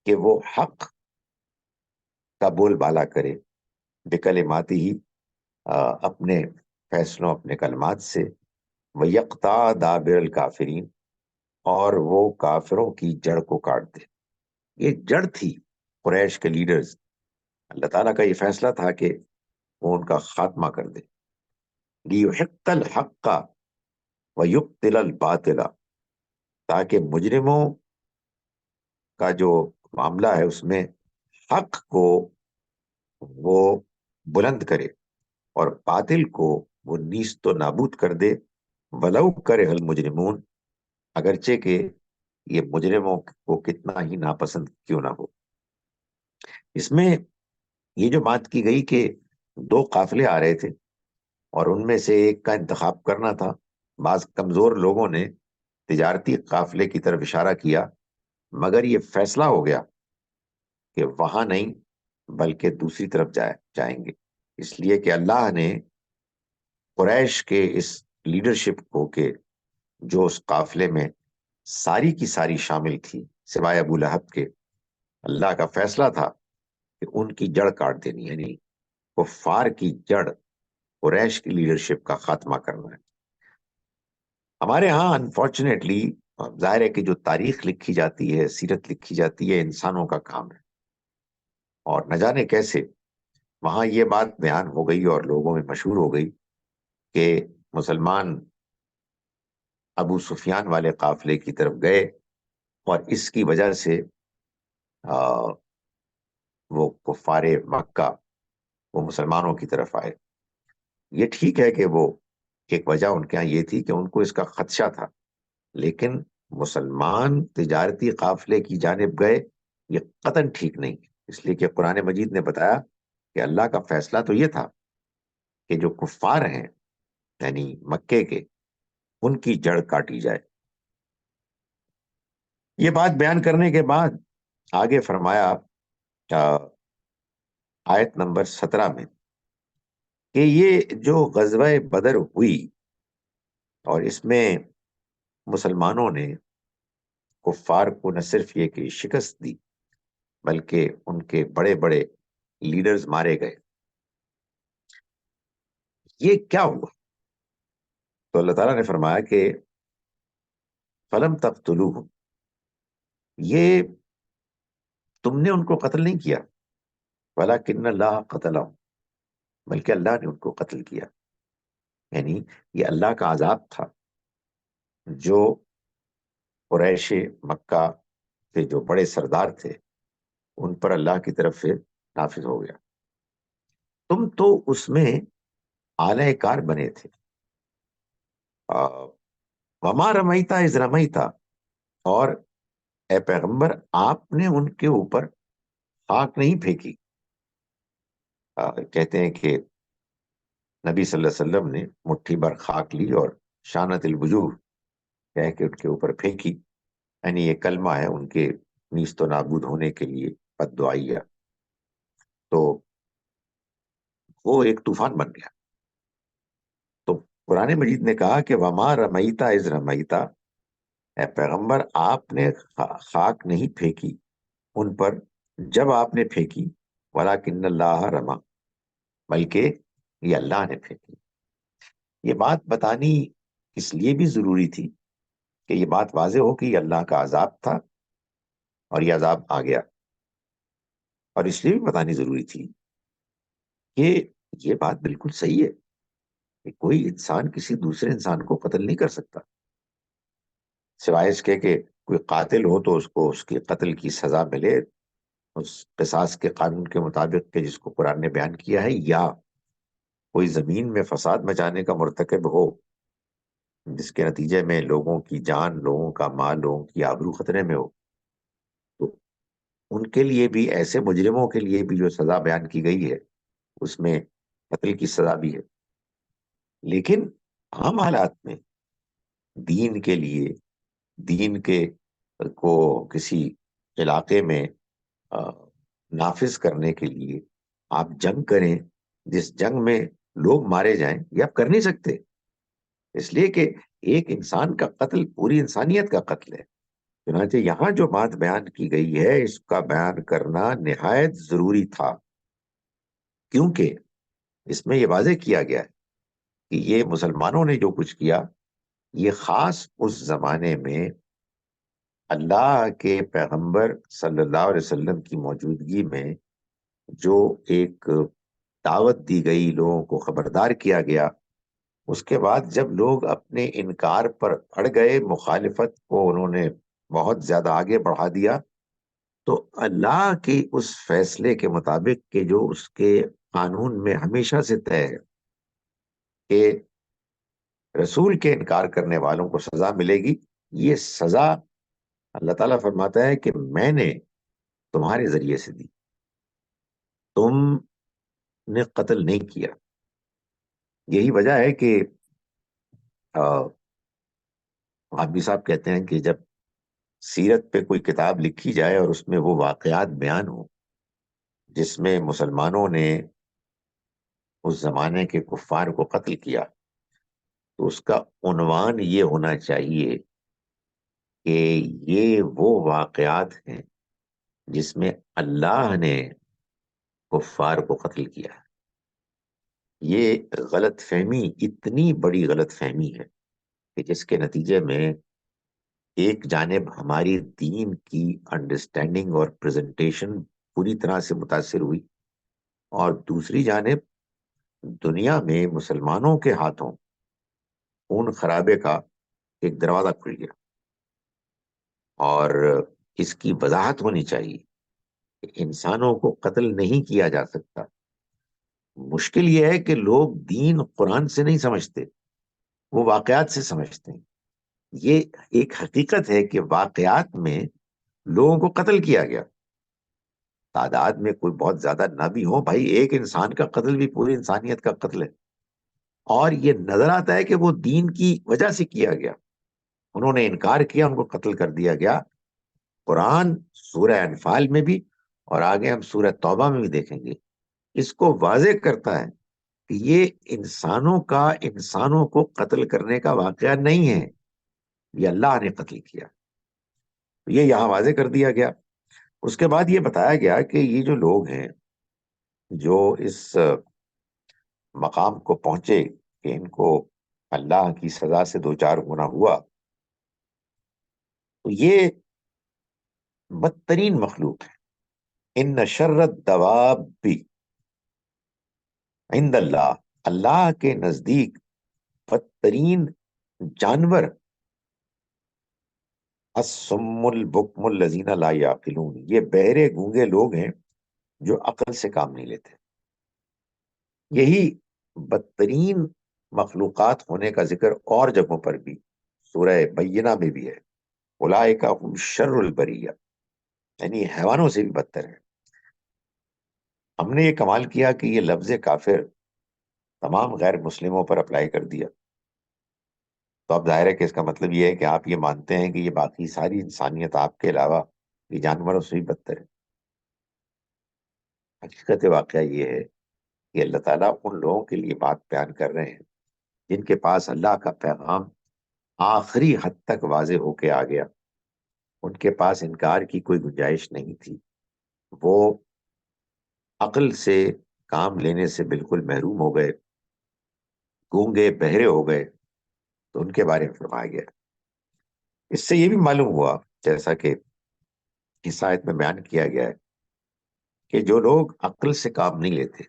کہ وہ حق کا بول بالا کرے. بکلماتی ہی، اپنے فیصلوں، اپنے کلمات سے. وَيَقْطَعَ دَابِرَ الْكَافِرِينَ، اور وہ کافروں کی جڑ کو کاٹ دے. یہ جڑ تھی قریش کے لیڈرز. اللہ تعالیٰ کا یہ فیصلہ تھا کہ وہ ان کا خاتمہ کر دے. لِيُحِقَّ الْحَقَّ وَيُبْطِلَ الْبَاطِلَ، تاکہ مجرموں کا جو معاملہ ہے اس میں حق کو وہ بلند کرے اور باطل کو وہ نیست و نابود کر دے. ولو کرہ المجرمون، اگرچہ کہ یہ مجرموں کو کتنا ہی ناپسند کیوں نہ ہو. اس میں یہ جو بات کی گئی کہ دو قافلے آ رہے تھے اور ان میں سے ایک کا انتخاب کرنا تھا، بعض کمزور لوگوں نے تجارتی قافلے کی طرف اشارہ کیا، مگر یہ فیصلہ ہو گیا کہ وہاں نہیں بلکہ دوسری طرف جائیں گے، اس لیے کہ اللہ نے قریش کے اس لیڈرشپ کو کہ جو اس قافلے میں ساری کی ساری شامل تھی سوائے ابو لہب کے، اللہ کا فیصلہ تھا کہ ان کی جڑ کاٹ دینی، یعنی کفار کی جڑ، قریش کی لیڈرشپ کا خاتمہ کرنا ہے۔ ہمارے ہاں انفارچونیٹلی ظاہر ہے کہ جو تاریخ لکھی جاتی ہے، سیرت لکھی جاتی ہے، انسانوں کا کام ہے، اور نہ جانے کیسے وہاں یہ بات بیان ہو گئی اور لوگوں میں مشہور ہو گئی کہ مسلمان ابو سفیان والے قافلے کی طرف گئے اور اس کی وجہ سے وہ کفار مکہ وہ مسلمانوں کی طرف آئے۔ یہ ٹھیک ہے کہ وہ ایک وجہ ان کے یہاں یہ تھی کہ ان کو اس کا خدشہ تھا، لیکن مسلمان تجارتی قافلے کی جانب گئے، یہ قطعاً ٹھیک نہیں، اس لیے کہ قرآن مجید نے بتایا کہ اللہ کا فیصلہ تو یہ تھا کہ جو کفار ہیں یعنی مکے کے، ان کی جڑ کاٹی جائے۔ یہ بات بیان کرنے کے بعد آگے فرمایا آیت نمبر 17 میں کہ یہ جو غزوہ بدر ہوئی اور اس میں مسلمانوں نے کفار کو نہ صرف یہ کہ شکست دی بلکہ ان کے بڑے بڑے لیڈرز مارے گئے، یہ کیا ہوا؟ تو اللہ تعالیٰ نے فرمایا کہ فلم تقتلوہم، یہ تم نے ان کو قتل نہیں کیا، ولکن اللہ قتلہم، بلکہ اللہ نے ان کو قتل کیا۔ یعنی یہ اللہ کا عذاب تھا جو قریش مکہ کے جو بڑے سردار تھے ان پر اللہ کی طرف سے نافذ ہو گیا۔ تم تو اس میں آلہ کار بنے تھے، وما رمیتا اذ رمیتا، اور اے پیغمبر آپ نے ان کے اوپر خاک نہیں پھینکی۔ کہتے ہیں کہ نبی صلی اللہ علیہ وسلم نے مٹھی بھر خاک لی اور شانت الوجوہ کہہ کے ان کے اوپر پھینکی، یعنی یہ کلمہ ہے ان کے نیست و نابود ہونے کے لیے بد دعائیہ، تو وہ ایک طوفان بن گیا۔ تو قرآن مجید نے کہا کہ وما رمیتا اذ رمیتا، اے پیغمبر آپ نے خاک نہیں پھینکی ان پر جب آپ نے پھینکی، ولکن اللہ رما، بلکہ یہ اللہ نے پھینکی۔ یہ بات بتانی اس لیے بھی ضروری تھی کہ یہ بات واضح ہو کہ یہ اللہ کا عذاب تھا اور یہ عذاب آ گیا، اور اس لیے بھی بتانی ضروری تھی کہ یہ بات بالکل صحیح ہے کہ کوئی انسان کسی دوسرے انسان کو قتل نہیں کر سکتا، سوائے اس کے کہ کوئی قاتل ہو تو اس کو اس کے قتل کی سزا ملے اس قصاص کے قانون کے مطابق کہ جس کو قرآن نے بیان کیا ہے، یا کوئی زمین میں فساد مچانے کا مرتکب ہو جس کے نتیجے میں لوگوں کی جان، لوگوں کا مال، لوگوں کی آبرو خطرے میں ہو، تو ان کے لیے بھی، ایسے مجرموں کے لیے بھی جو سزا بیان کی گئی ہے اس میں قتل کی سزا بھی ہے۔ لیکن عام حالات میں دین کے لیے، دین کے کو کسی علاقے میں نافذ کرنے کے لیے آپ جنگ کریں جس جنگ میں لوگ مارے جائیں، یہ آپ کر نہیں سکتے، اس لیے کہ ایک انسان کا قتل پوری انسانیت کا قتل ہے۔ چنانچہ یہاں جو بات بیان کی گئی ہے اس کا بیان کرنا نہایت ضروری تھا، کیونکہ اس میں یہ واضح کیا گیا ہے کہ یہ مسلمانوں نے جو کچھ کیا یہ خاص اس زمانے میں اللہ کے پیغمبر صلی اللہ علیہ وسلم کی موجودگی میں جو ایک دعوت دی گئی، لوگوں کو خبردار کیا گیا، اس کے بعد جب لوگ اپنے انکار پر اڑ گئے، مخالفت کو انہوں نے بہت زیادہ آگے بڑھا دیا، تو اللہ کے اس فیصلے کے مطابق کہ جو اس کے قانون میں ہمیشہ سے طے ہے کہ رسول کے انکار کرنے والوں کو سزا ملے گی، یہ سزا اللہ تعالیٰ فرماتا ہے کہ میں نے تمہارے ذریعے سے دی، تم نے قتل نہیں کیا۔ یہی وجہ ہے کہ عابی صاحب کہتے ہیں کہ جب سیرت پہ کوئی کتاب لکھی جائے اور اس میں وہ واقعات بیان ہو جس میں مسلمانوں نے اس زمانے کے کفار کو قتل کیا، تو اس کا عنوان یہ ہونا چاہیے کہ یہ وہ واقعات ہیں جس میں اللہ نے کفار کو قتل کیا ہے۔ یہ غلط فہمی اتنی بڑی غلط فہمی ہے کہ جس کے نتیجے میں ایک جانب ہماری دین کی انڈرسٹینڈنگ اور پریزنٹیشن پوری طرح سے متاثر ہوئی، اور دوسری جانب دنیا میں مسلمانوں کے ہاتھوں خون خرابے کا ایک دروازہ کھل گیا۔ اور اس کی وضاحت ہونی چاہیے کہ انسانوں کو قتل نہیں کیا جا سکتا۔ مشکل یہ ہے کہ لوگ دین قرآن سے نہیں سمجھتے، وہ واقعات سے سمجھتے ہیں۔ یہ ایک حقیقت ہے کہ واقعات میں لوگوں کو قتل کیا گیا، تعداد میں کوئی بہت زیادہ نہ بھی ہو، بھائی ایک انسان کا قتل بھی پوری انسانیت کا قتل ہے، اور یہ نظر آتا ہے کہ وہ دین کی وجہ سے کیا گیا، انہوں نے انکار کیا، ان کو قتل کر دیا گیا۔ قرآن سورہ انفال میں بھی اور آگے ہم سورہ توبہ میں بھی دیکھیں گے، اس کو واضح کرتا ہے کہ یہ انسانوں کا انسانوں کو قتل کرنے کا واقعہ نہیں ہے، یہ اللہ نے قتل کیا، یہ یہاں واضح کر دیا گیا۔ اس کے بعد یہ بتایا گیا کہ یہ جو لوگ ہیں جو اس مقام کو پہنچے کہ ان کو اللہ کی سزا سے دوچار ہونا ہوا، تو یہ بدترین مخلوق ہے۔ ان شر الدواب عند اللہ، اللہ کے نزدیک بدترین جانور الصم البکم الذین لا یعقلون، یہ بہرے گونگے لوگ ہیں جو عقل سے کام نہیں لیتے۔ یہی بدترین مخلوقات ہونے کا ذکر اور جگہوں پر بھی سورہ بینہ میں بھی ہے، اولئک هم شر البریہ، یعنی حیوانوں سے بھی بدتر ہے۔ ہم نے یہ کمال کیا کہ یہ لفظ کافر تمام غیر مسلموں پر اپلائی کر دیا، تو اب ظاہر ہے کہ اس کا مطلب یہ ہے کہ آپ یہ مانتے ہیں کہ یہ باقی ساری انسانیت آپ کے علاوہ یہ جانوروں سے بھی بدتر ہے۔ حقیقت واقعہ یہ ہے کہ اللہ تعالیٰ ان لوگوں کے لیے بات بیان کر رہے ہیں جن کے پاس اللہ کا پیغام آخری حد تک واضح ہو کے آ گیا، ان کے پاس انکار کی کوئی گنجائش نہیں تھی، وہ عقل سے کام لینے سے بالکل محروم ہو گئے، گونگے بہرے ہو گئے، تو ان کے بارے میں فرمایا گیا۔ اس سے یہ بھی معلوم ہوا، جیسا کہ اس آیت میں بیان کیا گیا ہے، کہ جو لوگ عقل سے کام نہیں لیتے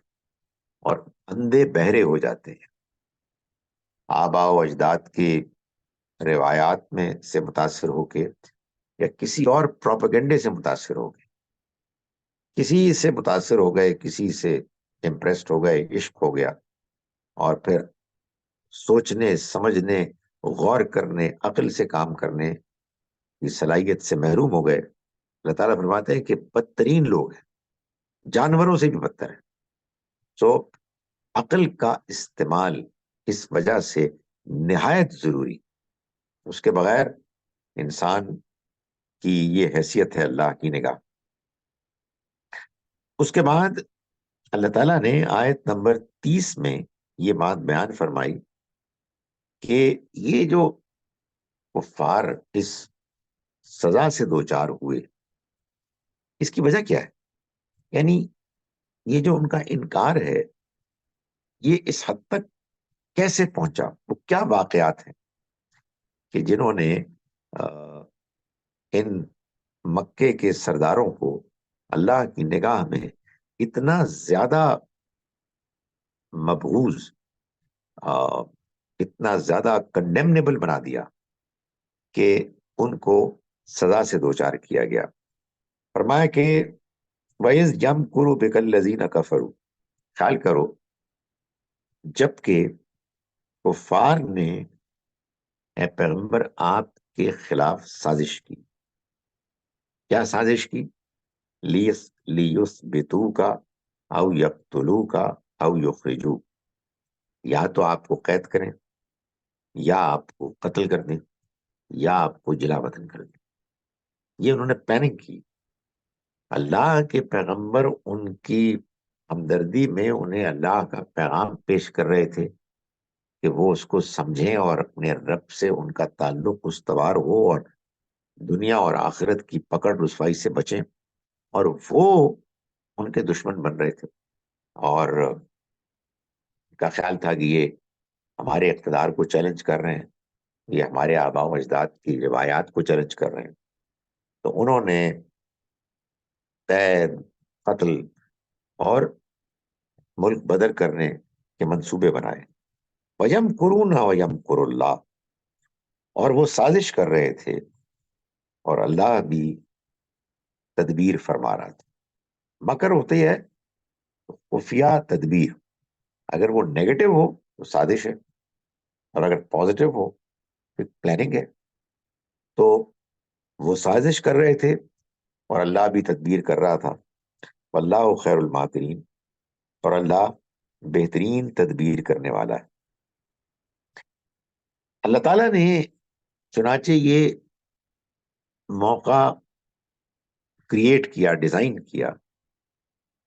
اور اندھے بہرے ہو جاتے ہیں، آباء و اجداد کی روایات میں سے متاثر ہو کے یا کسی اور پروپیگنڈے سے متاثر ہو گئے، کسی سے متاثر ہو گئے، کسی سے امپریسڈ ہو گئے، عشق ہو گیا، اور پھر سوچنے سمجھنے غور کرنے عقل سے کام کرنے کی صلاحیت سے محروم ہو گئے، اللہ تعالیٰ فرماتے ہیں کہ بدترین لوگ ہیں، جانوروں سے بھی بدتر ہیں۔ سو عقل کا استعمال اس وجہ سے نہایت ضروری، اس کے بغیر انسان کی یہ حیثیت ہے اللہ کی نگاہ۔ اس کے بعد اللہ تعالیٰ نے آیت نمبر 30 میں یہ بات بیان فرمائی کہ یہ جو کفار اس سزا سے دوچار ہوئے، اس کی وجہ کیا ہے؟ یعنی یہ جو ان کا انکار ہے، یہ اس حد تک کیسے پہنچا، وہ کیا واقعات ہیں کہ جنہوں نے ان مکے کے سرداروں کو اللہ کی نگاہ میں اتنا زیادہ مبغوض، اتنا زیادہ کنڈیمنیبل بنا دیا کہ ان کو سزا سے دوچار کیا گیا۔ فرمایا کہ وَإِذْ يَمْكُرُ بِكَ الَّذِينَ كَفَرُوا، خیال کرو جبکہ کفار نے اے پیغمبر آپ کے خلاف سازش کی۔ کیا سازش کی؟ لیثبتوک او یقتلوک او یخرجوک، یا تو آپ کو قید کریں، یا آپ کو قتل کر دیں، یا آپ کو جلا وطن کر دیں۔ یہ انہوں نے پلاننگ کی۔ اللہ کے پیغمبر ان کی ہمدردی میں انہیں اللہ کا پیغام پیش کر رہے تھے، کہ وہ اس کو سمجھیں اور اپنے رب سے ان کا تعلق استوار ہو اور دنیا اور آخرت کی پکڑ رسوائی سے بچیں. اور وہ ان کے دشمن بن رہے تھے، اور ان کا خیال تھا کہ یہ ہمارے اقتدار کو چیلنج کر رہے ہیں، یہ ہمارے آباء و اجداد کی روایات کو چیلنج کر رہے ہیں. تو انہوں نے قید، قتل اور ملک بدر کرنے کے منصوبے بنائے. وَيَمْكُرُونَ وَيَمْكُرُ اللَّهُ، اور وہ سازش کر رہے تھے اور اللہ بھی تدبیر فرما رہا تھا. مکر ہوتی ہے خفیہ تدبیر. اگر وہ نیگیٹو ہو تو سازش ہے، اور اگر پازیٹو ہو تو پلاننگ ہے. تو وہ سازش کر رہے تھے اور اللہ بھی تدبیر کر رہا تھا. واللہ خیر الماکرین، اور اللہ بہترین تدبیر کرنے والا ہے. اللہ تعالیٰ نے چنانچہ یہ موقع کریٹ کیا، ڈیزائن کیا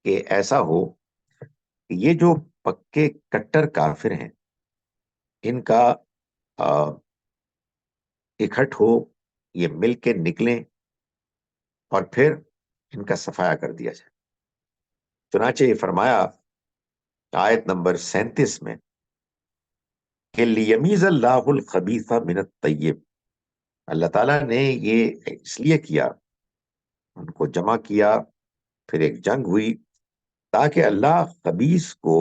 کہ ایسا ہو کہ یہ جو پکے کٹر کافر ہیں ان کا اکٹھ ہو، یہ مل کے نکلیں اور پھر ان کا صفایا کر دیا جائے. چنانچہ یہ فرمایا آیت نمبر 37 میں کہ لیمیز اللہ الخبیث من الطیب. اللہ تعالیٰ نے یہ اس لیے کیا، ان کو جمع کیا، پھر ایک جنگ ہوئی تاکہ اللہ خبیث کو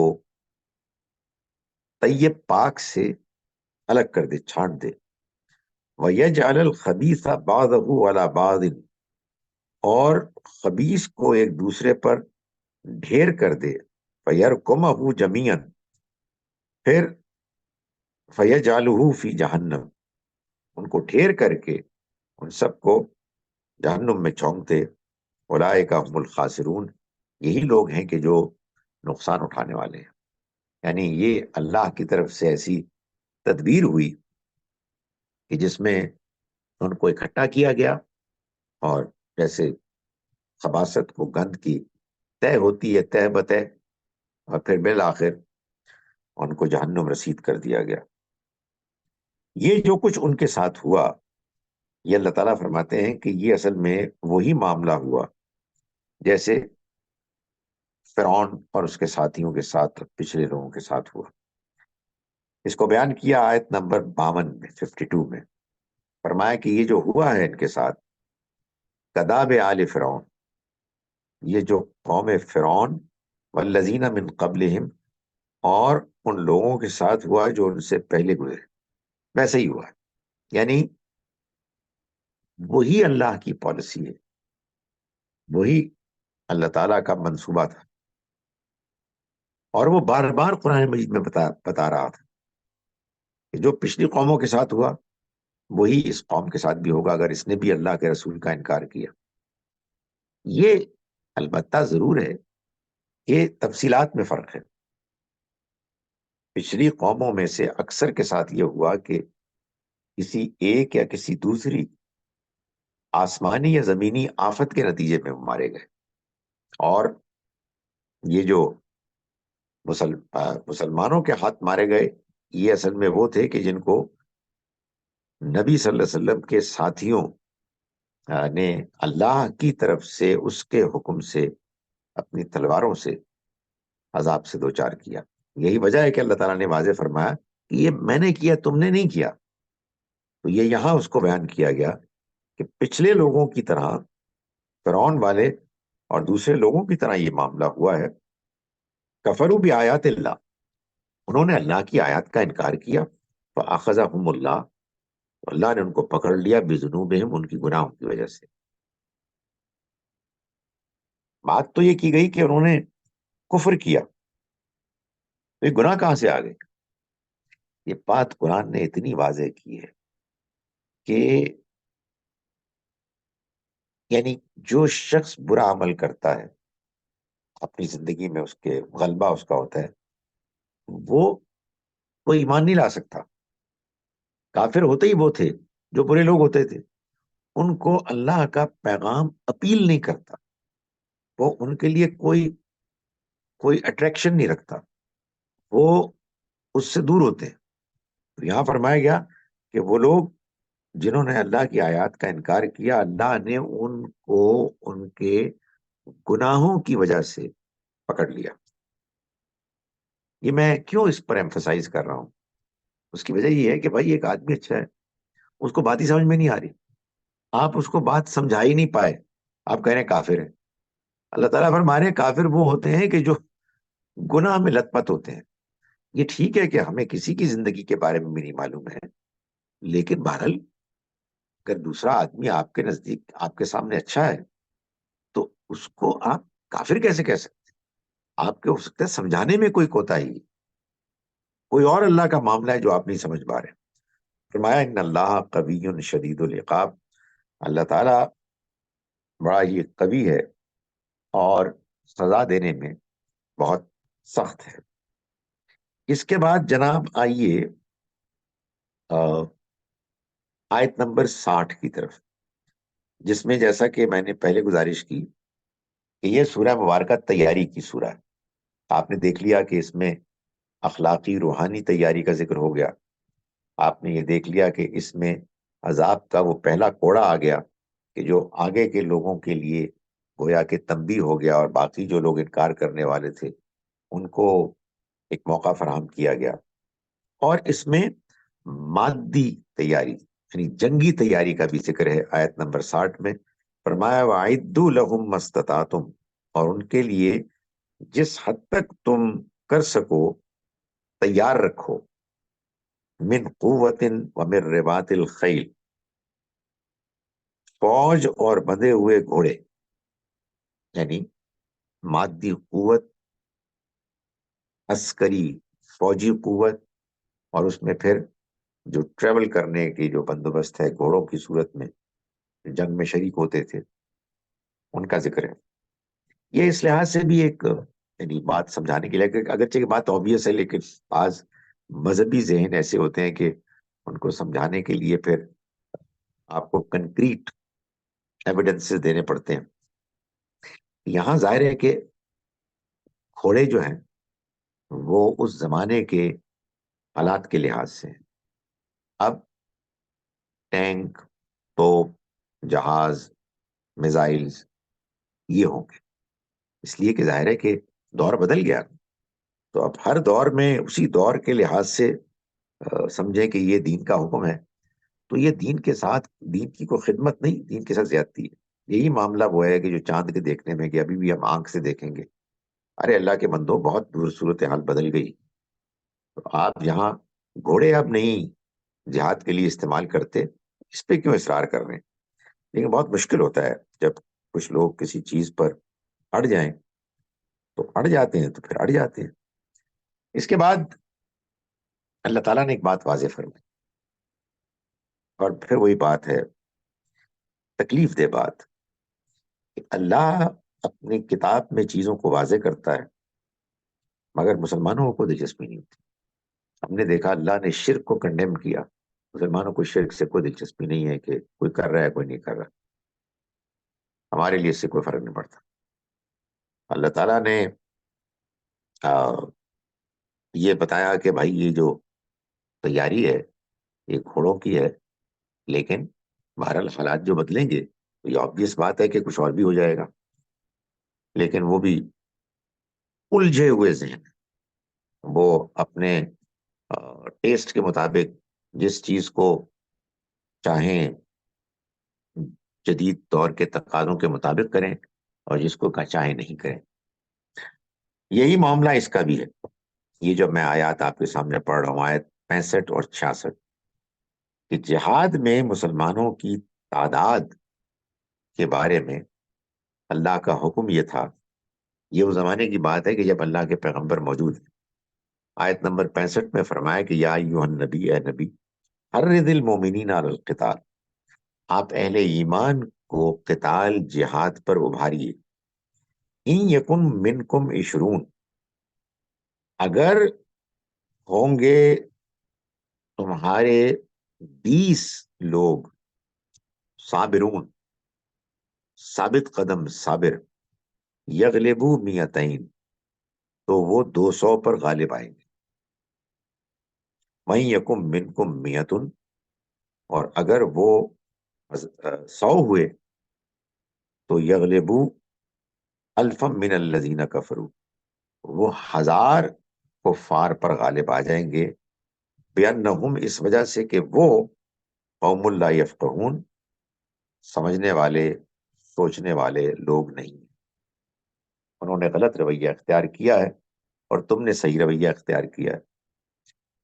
طیب پاک سے الگ کر دے، چھانٹ دے. وَيَجْعَلَ الْخَبِيثَ بَعْضَهُ عَلَى بَعْضٍ، اور خبیث کو ایک دوسرے پر ڈھیر کر دے. فَيَرْكُمَهُ جَمِيعًا، پھر فَيَجْعَلُهُ فِي جَهَنَّمَ، ان کو ڈھیر کر کے ان سب کو جہنم میں چھونک دے. اولئک هم الخاسرون، یہی لوگ ہیں کہ جو نقصان اٹھانے والے ہیں. یعنی یہ اللہ کی طرف سے ایسی تدبیر ہوئی کہ جس میں ان کو اکٹھا کیا گیا، اور جیسے خباثت کو گند کی طے ہوتی ہے طے بطے، اور پھر بالآخر ان کو جہنم رسید کر دیا گیا. یہ جو کچھ ان کے ساتھ ہوا، یہ اللہ تعالیٰ فرماتے ہیں کہ یہ اصل میں وہی معاملہ ہوا جیسے فرعون اور اس کے ساتھیوں کے ساتھ پچھلے لوگوں کے ساتھ ہوا. اس کو بیان کیا آیت نمبر 52 میں، 52 میں فرمایا کہ یہ جو ہوا ہے ان کے ساتھ کداب آل فرعون، یہ جو قوم فرعون والذین من قبلہم، اور ان لوگوں کے ساتھ ہوا جو ان سے پہلے گزرے، ویسے ہی ہوا. یعنی وہی اللہ کی پالیسی ہے، وہی اللہ تعالیٰ کا منصوبہ تھا، اور وہ بار بار قرآن مجید میں بتا رہا تھا کہ جو پچھلی قوموں کے ساتھ ہوا وہی اس قوم کے ساتھ بھی ہوگا اگر اس نے بھی اللہ کے رسول کا انکار کیا. یہ البتہ ضرور ہے کہ تفصیلات میں فرق ہے. پچھلی قوموں میں سے اکثر کے ساتھ یہ ہوا کہ کسی ایک یا کسی دوسری آسمانی یا زمینی آفت کے نتیجے میں مارے گئے. اور یہ جو مسلمانوں کے ہاتھ مارے گئے، یہ اصل میں وہ تھے کہ جن کو نبی صلی اللہ علیہ وسلم کے ساتھیوں نے اللہ کی طرف سے اس کے حکم سے اپنی تلواروں سے عذاب سے دوچار کیا. یہی وجہ ہے کہ اللہ تعالیٰ نے واضح فرمایا کہ یہ میں نے کیا، تم نے نہیں کیا. تو یہ یہاں اس کو بیان کیا گیا کہ پچھلے لوگوں کی طرح فرعون والے اور دوسرے لوگوں کی طرح یہ معاملہ ہوا ہے. کفروا بآیات اللہ، انہوں نے اللہ کی آیات کا انکار کیا. فأخذہم اللہ، اللہ نے ان کو پکڑ لیا بذنوبہم، ان کی گناہوں کی وجہ سے. بات تو یہ کی گئی کہ انہوں نے کفر کیا، تو یہ گناہ کہاں سے آ گئے؟ یہ بات قرآن نے اتنی واضح کی ہے کہ یعنی جو شخص برا عمل کرتا ہے اپنی زندگی میں، اس کے غلبہ اس کا ہوتا ہے، وہ ایمان نہیں لا سکتا. کافر ہوتے ہی وہ تھے جو برے لوگ ہوتے تھے، ان کو اللہ کا پیغام اپیل نہیں کرتا، وہ ان کے لیے کوئی اٹریکشن نہیں رکھتا، وہ اس سے دور ہوتے ہیں. تو یہاں فرمایا گیا کہ وہ لوگ جنہوں نے اللہ کی آیات کا انکار کیا، اللہ نے ان کو ان کے گناہوں کی وجہ سے پکڑ لیا۔ یہ میں کیوں اس پر ایمفسائز کر رہا ہوں؟ اس کی وجہ یہ ہے کہ بھائی ایک آدمی اچھا ہے، اس کو بات ہی سمجھ میں نہیں آ رہی، آپ اس کو بات سمجھا ہی نہیں پائے، آپ کہہ رہے ہیں کافر ہے۔ اللہ تعالیٰ فرما رہے ہیں کافر وہ ہوتے ہیں کہ جو گناہ میں لت پت ہوتے ہیں۔ یہ ٹھیک ہے کہ ہمیں کسی کی زندگی کے بارے میں بھی نہیں معلوم ہے، لیکن بہرحال اگر دوسرا آدمی آپ کے نزدیک آپ کے سامنے اچھا ہے تو اس کو آپ کافر کیسے کہہ سکتے؟ آپ کے ہو سکتا ہے سمجھانے میں کوئی کوتاہی، کوئی اور اللہ کا معاملہ ہے جو آپ نہیں سمجھ پا رہے۔ فرمایا ان اللہ قوی شدید العقاب، اللہ تعالیٰ بڑا ہی قوی ہے اور سزا دینے میں بہت سخت ہے۔ اس کے بعد جناب آئیے آیت نمبر 60 کی طرف، جس میں جیسا کہ میں نے پہلے گزارش کی کہ یہ سورہ مبارکہ تیاری کی سورہ ہے۔ آپ نے دیکھ لیا کہ اس میں اخلاقی روحانی تیاری کا ذکر ہو گیا، آپ نے یہ دیکھ لیا کہ اس میں عذاب کا وہ پہلا کوڑا آ گیا کہ جو آگے کے لوگوں کے لیے گویا کہ تنبیہ ہو گیا، اور باقی جو لوگ انکار کرنے والے تھے ان کو ایک موقع فراہم کیا گیا۔ اور اس میں مادی تیاری یعنی جنگی تیاری کا بھی ذکر ہے آیت نمبر 60 میں۔ فرمایا وَأَعِدُّوا لَهُم مَّا اسْتَطَعْتُمْ، اور ان کے لیے جس حد تک تم کر سکو تیار رکھو، من قوت ومن رباط الخیل، فوج اور بندھے ہوئے گھوڑے، یعنی مادی قوت، عسکری فوجی قوت، اور اس میں پھر جو ٹریول کرنے کی جو بندوبست ہے گھوڑوں کی صورت میں جنگ میں شریک ہوتے تھے ان کا ذکر ہے۔ یہ اس لحاظ سے بھی ایک یعنی بات سمجھانے کے لیے کہ اگرچہ کہ بات obvious ہے، لیکن بعض مذہبی ذہن ایسے ہوتے ہیں کہ ان کو سمجھانے کے لیے پھر آپ کو کنکریٹ ایویڈنسز دینے پڑتے ہیں۔ یہاں ظاہر ہے کہ گھوڑے جو ہیں وہ اس زمانے کے حالات کے لحاظ سے ہیں۔ اب ٹینک، توپ، جہاز، میزائلز یہ ہوں گے، اس لیے کہ ظاہر ہے کہ دور بدل گیا، تو اب ہر دور میں اسی دور کے لحاظ سے سمجھیں کہ یہ دین کا حکم ہے، تو یہ دین کے ساتھ دین کی کوئی خدمت نہیں، دین کے ساتھ زیادتی ہے۔ یہی معاملہ وہ ہے کہ جو چاند کے دیکھنے میں کہ ابھی بھی ہم آنکھ سے دیکھیں گے، ارے اللہ کے بندو بہت دور صورتحال بدل گئی، تو آپ یہاں گھوڑے اب نہیں جہاد کے لیے استعمال کرتے، اس پہ کیوں اصرار کر رہے ہیں؟ لیکن بہت مشکل ہوتا ہے جب کچھ لوگ کسی چیز پر اڑ جائیں، تو اڑ جاتے ہیں تو پھر اڑ جاتے ہیں۔ اس کے بعد اللہ تعالیٰ نے ایک بات واضح فرمائی، اور پھر وہی بات ہے تکلیف دہ بات کہ اللہ اپنی کتاب میں چیزوں کو واضح کرتا ہے مگر مسلمانوں کو دلچسپی نہیں ہوتی۔ ہم نے دیکھا اللہ نے شرک کو کنڈیم کیا، مسلمانوں کو شرک سے کوئی دلچسپی نہیں ہے کہ کوئی کر رہا ہے کوئی نہیں کر رہا، ہمارے لیے اس سے کوئی فرق نہیں پڑتا۔ اللہ تعالیٰ نے یہ بتایا کہ بھائی یہ جو تیاری ہے یہ گھوڑوں کی ہے، لیکن بہرحال حالات جو بدلیں گے تو یہ obvious بات ہے کہ کچھ اور بھی ہو جائے گا، لیکن وہ بھی الجھے ہوئے ذہن، وہ اپنے ٹیسٹ کے مطابق جس چیز کو چاہیں جدید دور کے تقاضوں کے مطابق کریں اور جس کو چاہیں نہیں کریں۔ یہی معاملہ اس کا بھی ہے۔ یہ جو میں آیات آپ کے سامنے پڑھ رہا ہوں، آیت 65 اور 66، کہ جہاد میں مسلمانوں کی تعداد کے بارے میں اللہ کا حکم یہ تھا، یہ وہ زمانے کی بات ہے کہ جب اللہ کے پیغمبر موجود ہیں۔ آیت نمبر 65 میں فرمایا کہ یا ایھا النبی، اے نبی، حرض المومنین علی القتال، آپ اہل ایمان کو قتال جہاد پر ابھاریے۔ ان یکن منکم 20، اگر ہوں گے تمہارے 20 لوگ، صابرون، ثابت قدم صابر، یغلبو 200، تو وہ 200 پر غالب آئیں گے۔ وَإِن يَكُن مِّنكُم مِّئَةٌ، اور اگر وہ 100 ہوئے تو یغلبو الفا من الذین کفروا، وہ 1000 کفار پر غالب آ جائیں گے، بِأَنَّهُمْ، اس وجہ سے کہ وہ قوم لا یفقہون، سمجھنے والے سوچنے والے لوگ نہیں، انہوں نے غلط رویہ اختیار کیا ہے اور تم نے صحیح رویہ اختیار کیا ہے۔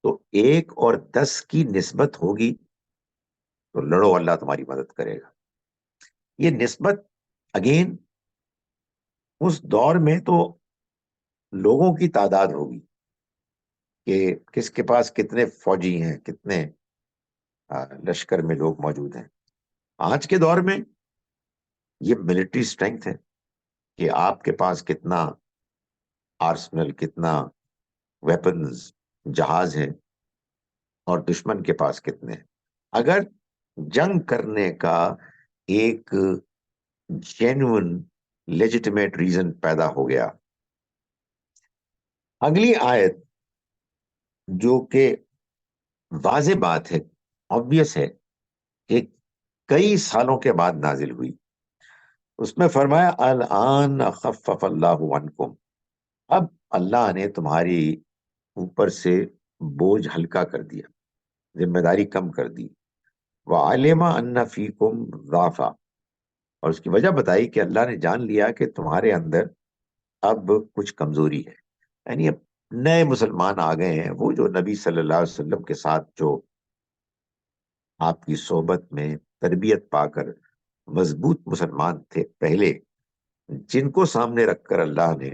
تو 1 اور 10 کی نسبت ہوگی تو لڑو، اللہ تمہاری مدد کرے گا۔ یہ نسبت اگین اس دور میں تو لوگوں کی تعداد ہوگی کہ کس کے پاس کتنے فوجی ہیں، کتنے لشکر میں لوگ موجود ہیں۔ آج کے دور میں یہ ملٹری سٹرینگتھ ہے کہ آپ کے پاس کتنا آرسنل، کتنا ویپنز، جہاز ہیں، اور دشمن کے پاس کتنے ہیں۔ اگر جنگ کرنے کا ایک جینوئن لیجیٹمیٹ ریزن پیدا ہو گیا، اگلی آیت جو کہ واضح بات ہے، obvious ہے، کہ کئی سالوں کے بعد نازل ہوئی، اس میں فرمایا الآن خفف اللہ عنکم، اب اللہ نے تمہاری اوپر سے بوجھ ہلکا کر دیا، ذمہ داری کم کر دی، وعلم ان فیکم ضعفا، اور اس کی وجہ بتائی کہ اللہ نے جان لیا کہ تمہارے اندر اب کچھ کمزوری ہے، یعنی اب نئے مسلمان آ گئے ہیں، وہ جو نبی صلی اللہ علیہ وسلم کے ساتھ جو آپ کی صحبت میں تربیت پا کر مضبوط مسلمان تھے پہلے، جن کو سامنے رکھ کر اللہ نے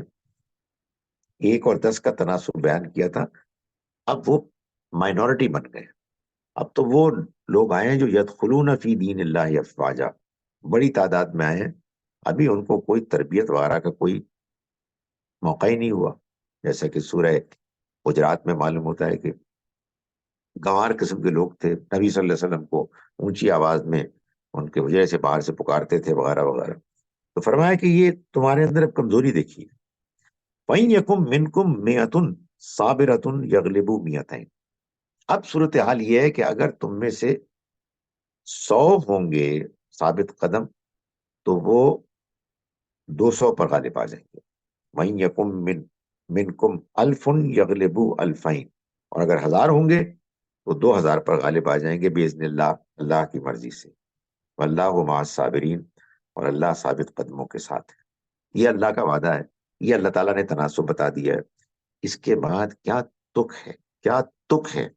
1 اور 10 کا تناسب بیان کیا تھا، اب وہ مائنورٹی بن گئے۔ اب تو وہ لوگ آئے ہیں جو یدخلون فی دین اللہ افواجا، بڑی تعداد میں آئے ہیں، ابھی ان کو کوئی تربیت وغیرہ کا کوئی موقع ہی نہیں ہوا، جیسا کہ سورہ حجرات میں معلوم ہوتا ہے کہ گنوار قسم کے لوگ تھے، نبی صلی اللہ علیہ وسلم کو اونچی آواز میں ان کے حجرے سے باہر سے پکارتے تھے وغیرہ وغیرہ۔ تو فرمایا کہ یہ تمہارے اندر اب کمزوری دیکھیے، وَإِن يَكُن مِّنكُم مِّئَةٌ صَابِرَةٌ يَغْلِبُوا مِئَتَيْنِ، اب صورتحال یہ ہے کہ اگر تم میں سے 100 ہوں گے ثابت قدم تو وہ 200 پر غالب آ جائیں گے، وَإِن يَكُن مِّنكُمْ أَلْفٌ يَغْلِبُوا أَلْفَيْنِ، اور اگر 1000 ہوں گے تو 2000 پر غالب آ جائیں گے بإذن اللہ، اللہ کی مرضی سے، واللہ مع الصابرین، اور اللہ ثابت قدموں کے ساتھ ہے۔ یہ اللہ کا وعدہ ہے، یہ اللہ تعالیٰ نے تناسب بتا دیا ہے۔ اس کے بعد کیا تک ہے، کیا تک ہے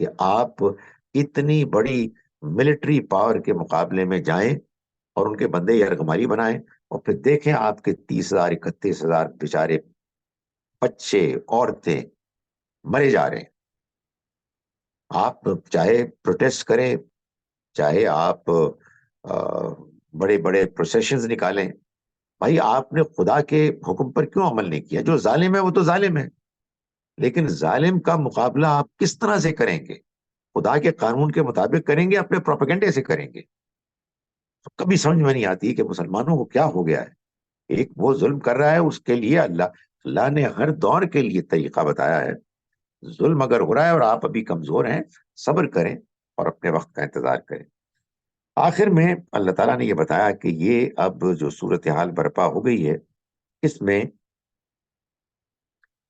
کہ آپ اتنی بڑی ملٹری پاور کے مقابلے میں جائیں اور ان کے بندے یرغمالی بنائیں، اور پھر دیکھیں آپ کے 30,000 31,000 بیچارے بچے عورتیں مرے جا رہے ہیں۔ آپ چاہے پروٹیسٹ کریں، چاہے آپ بڑے بڑے پروسیشنز نکالیں، بھائی آپ نے خدا کے حکم پر کیوں عمل نہیں کیا؟ جو ظالم ہے وہ تو ظالم ہے، لیکن ظالم کا مقابلہ آپ کس طرح سے کریں گے؟ خدا کے قانون کے مطابق کریں گے، اپنے پروپیگنڈے سے کریں گے؟ تو کبھی سمجھ میں نہیں آتی کہ مسلمانوں کو کیا ہو گیا ہے۔ ایک وہ ظلم کر رہا ہے، اس کے لیے اللہ نے ہر دور کے لیے طریقہ بتایا ہے۔ ظلم اگر ہو رہا ہے اور آپ ابھی کمزور ہیں، صبر کریں اور اپنے وقت کا انتظار کریں۔ آخر میں اللہ تعالیٰ نے یہ بتایا کہ یہ اب جو صورتحال برپا ہو گئی ہے، اس میں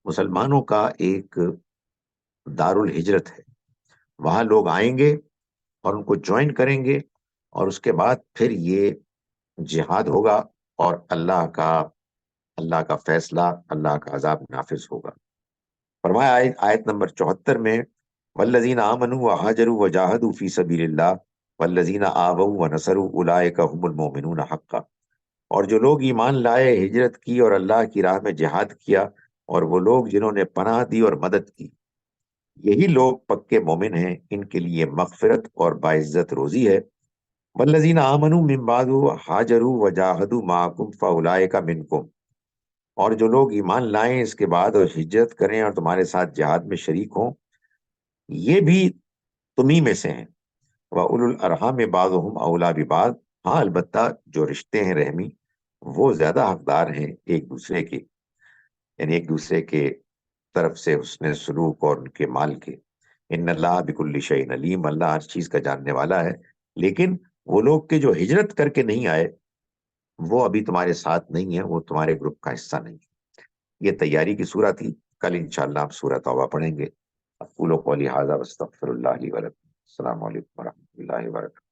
مسلمانوں کا ایک دار الہجرت ہے، وہاں لوگ آئیں گے اور ان کو جوائن کریں گے، اور اس کے بعد پھر یہ جہاد ہوگا اور اللہ کا فیصلہ، اللہ کا عذاب نافذ ہوگا۔ فرمایا آیت نمبر 74 میں، والذین آمنوا وہاجروا وجاہدوا فی سبیل اللہ والذین آووا ونصروا اولئک هم المؤمنون حقا، اور جو لوگ ایمان لائے، ہجرت کی اور اللہ کی راہ میں جہاد کیا، اور وہ لوگ جنہوں نے پناہ دی اور مدد کی، یہی لوگ پکے مومن ہیں، ان کے لیے مغفرت اور باعزت روزی ہے۔ والذین آمنوا من بعد حاجروا وجاہدوا معکم فاولئک منکم، اور جو لوگ ایمان لائیں اس کے بعد اور ہجرت کریں اور تمہارے ساتھ جہاد میں شریک ہوں، یہ بھی تمہیں میں سے ہیں۔ وَأُولُو الْأَرْحَامِ بَعْضُهُمْ أَوْلَىٰ بِبَعْضٍ، ہاں البتہ جو رشتے ہیں رحمی وہ زیادہ حقدار ہیں ایک دوسرے کے، یعنی ایک دوسرے کے طرف سے حسن سلوک اور ان کے مال کے۔ ان اللہ بکل شیء علیم، اللہ ہر چیز کا جاننے والا ہے. لیکن وہ لوگ کہ جو ہجرت کر کے نہیں آئے وہ ابھی تمہارے ساتھ نہیں ہیں، وہ تمہارے گروپ کا حصہ نہیں. یہ تیاری کی سورہ تھی. کل انشاءاللہ آپ سورہ توبہ پڑھیں گے. اقول قولی ھذا واستغفر اللہ لی ولکم. السلام علیکم ورحمۃ اللہ وبرکاتہ.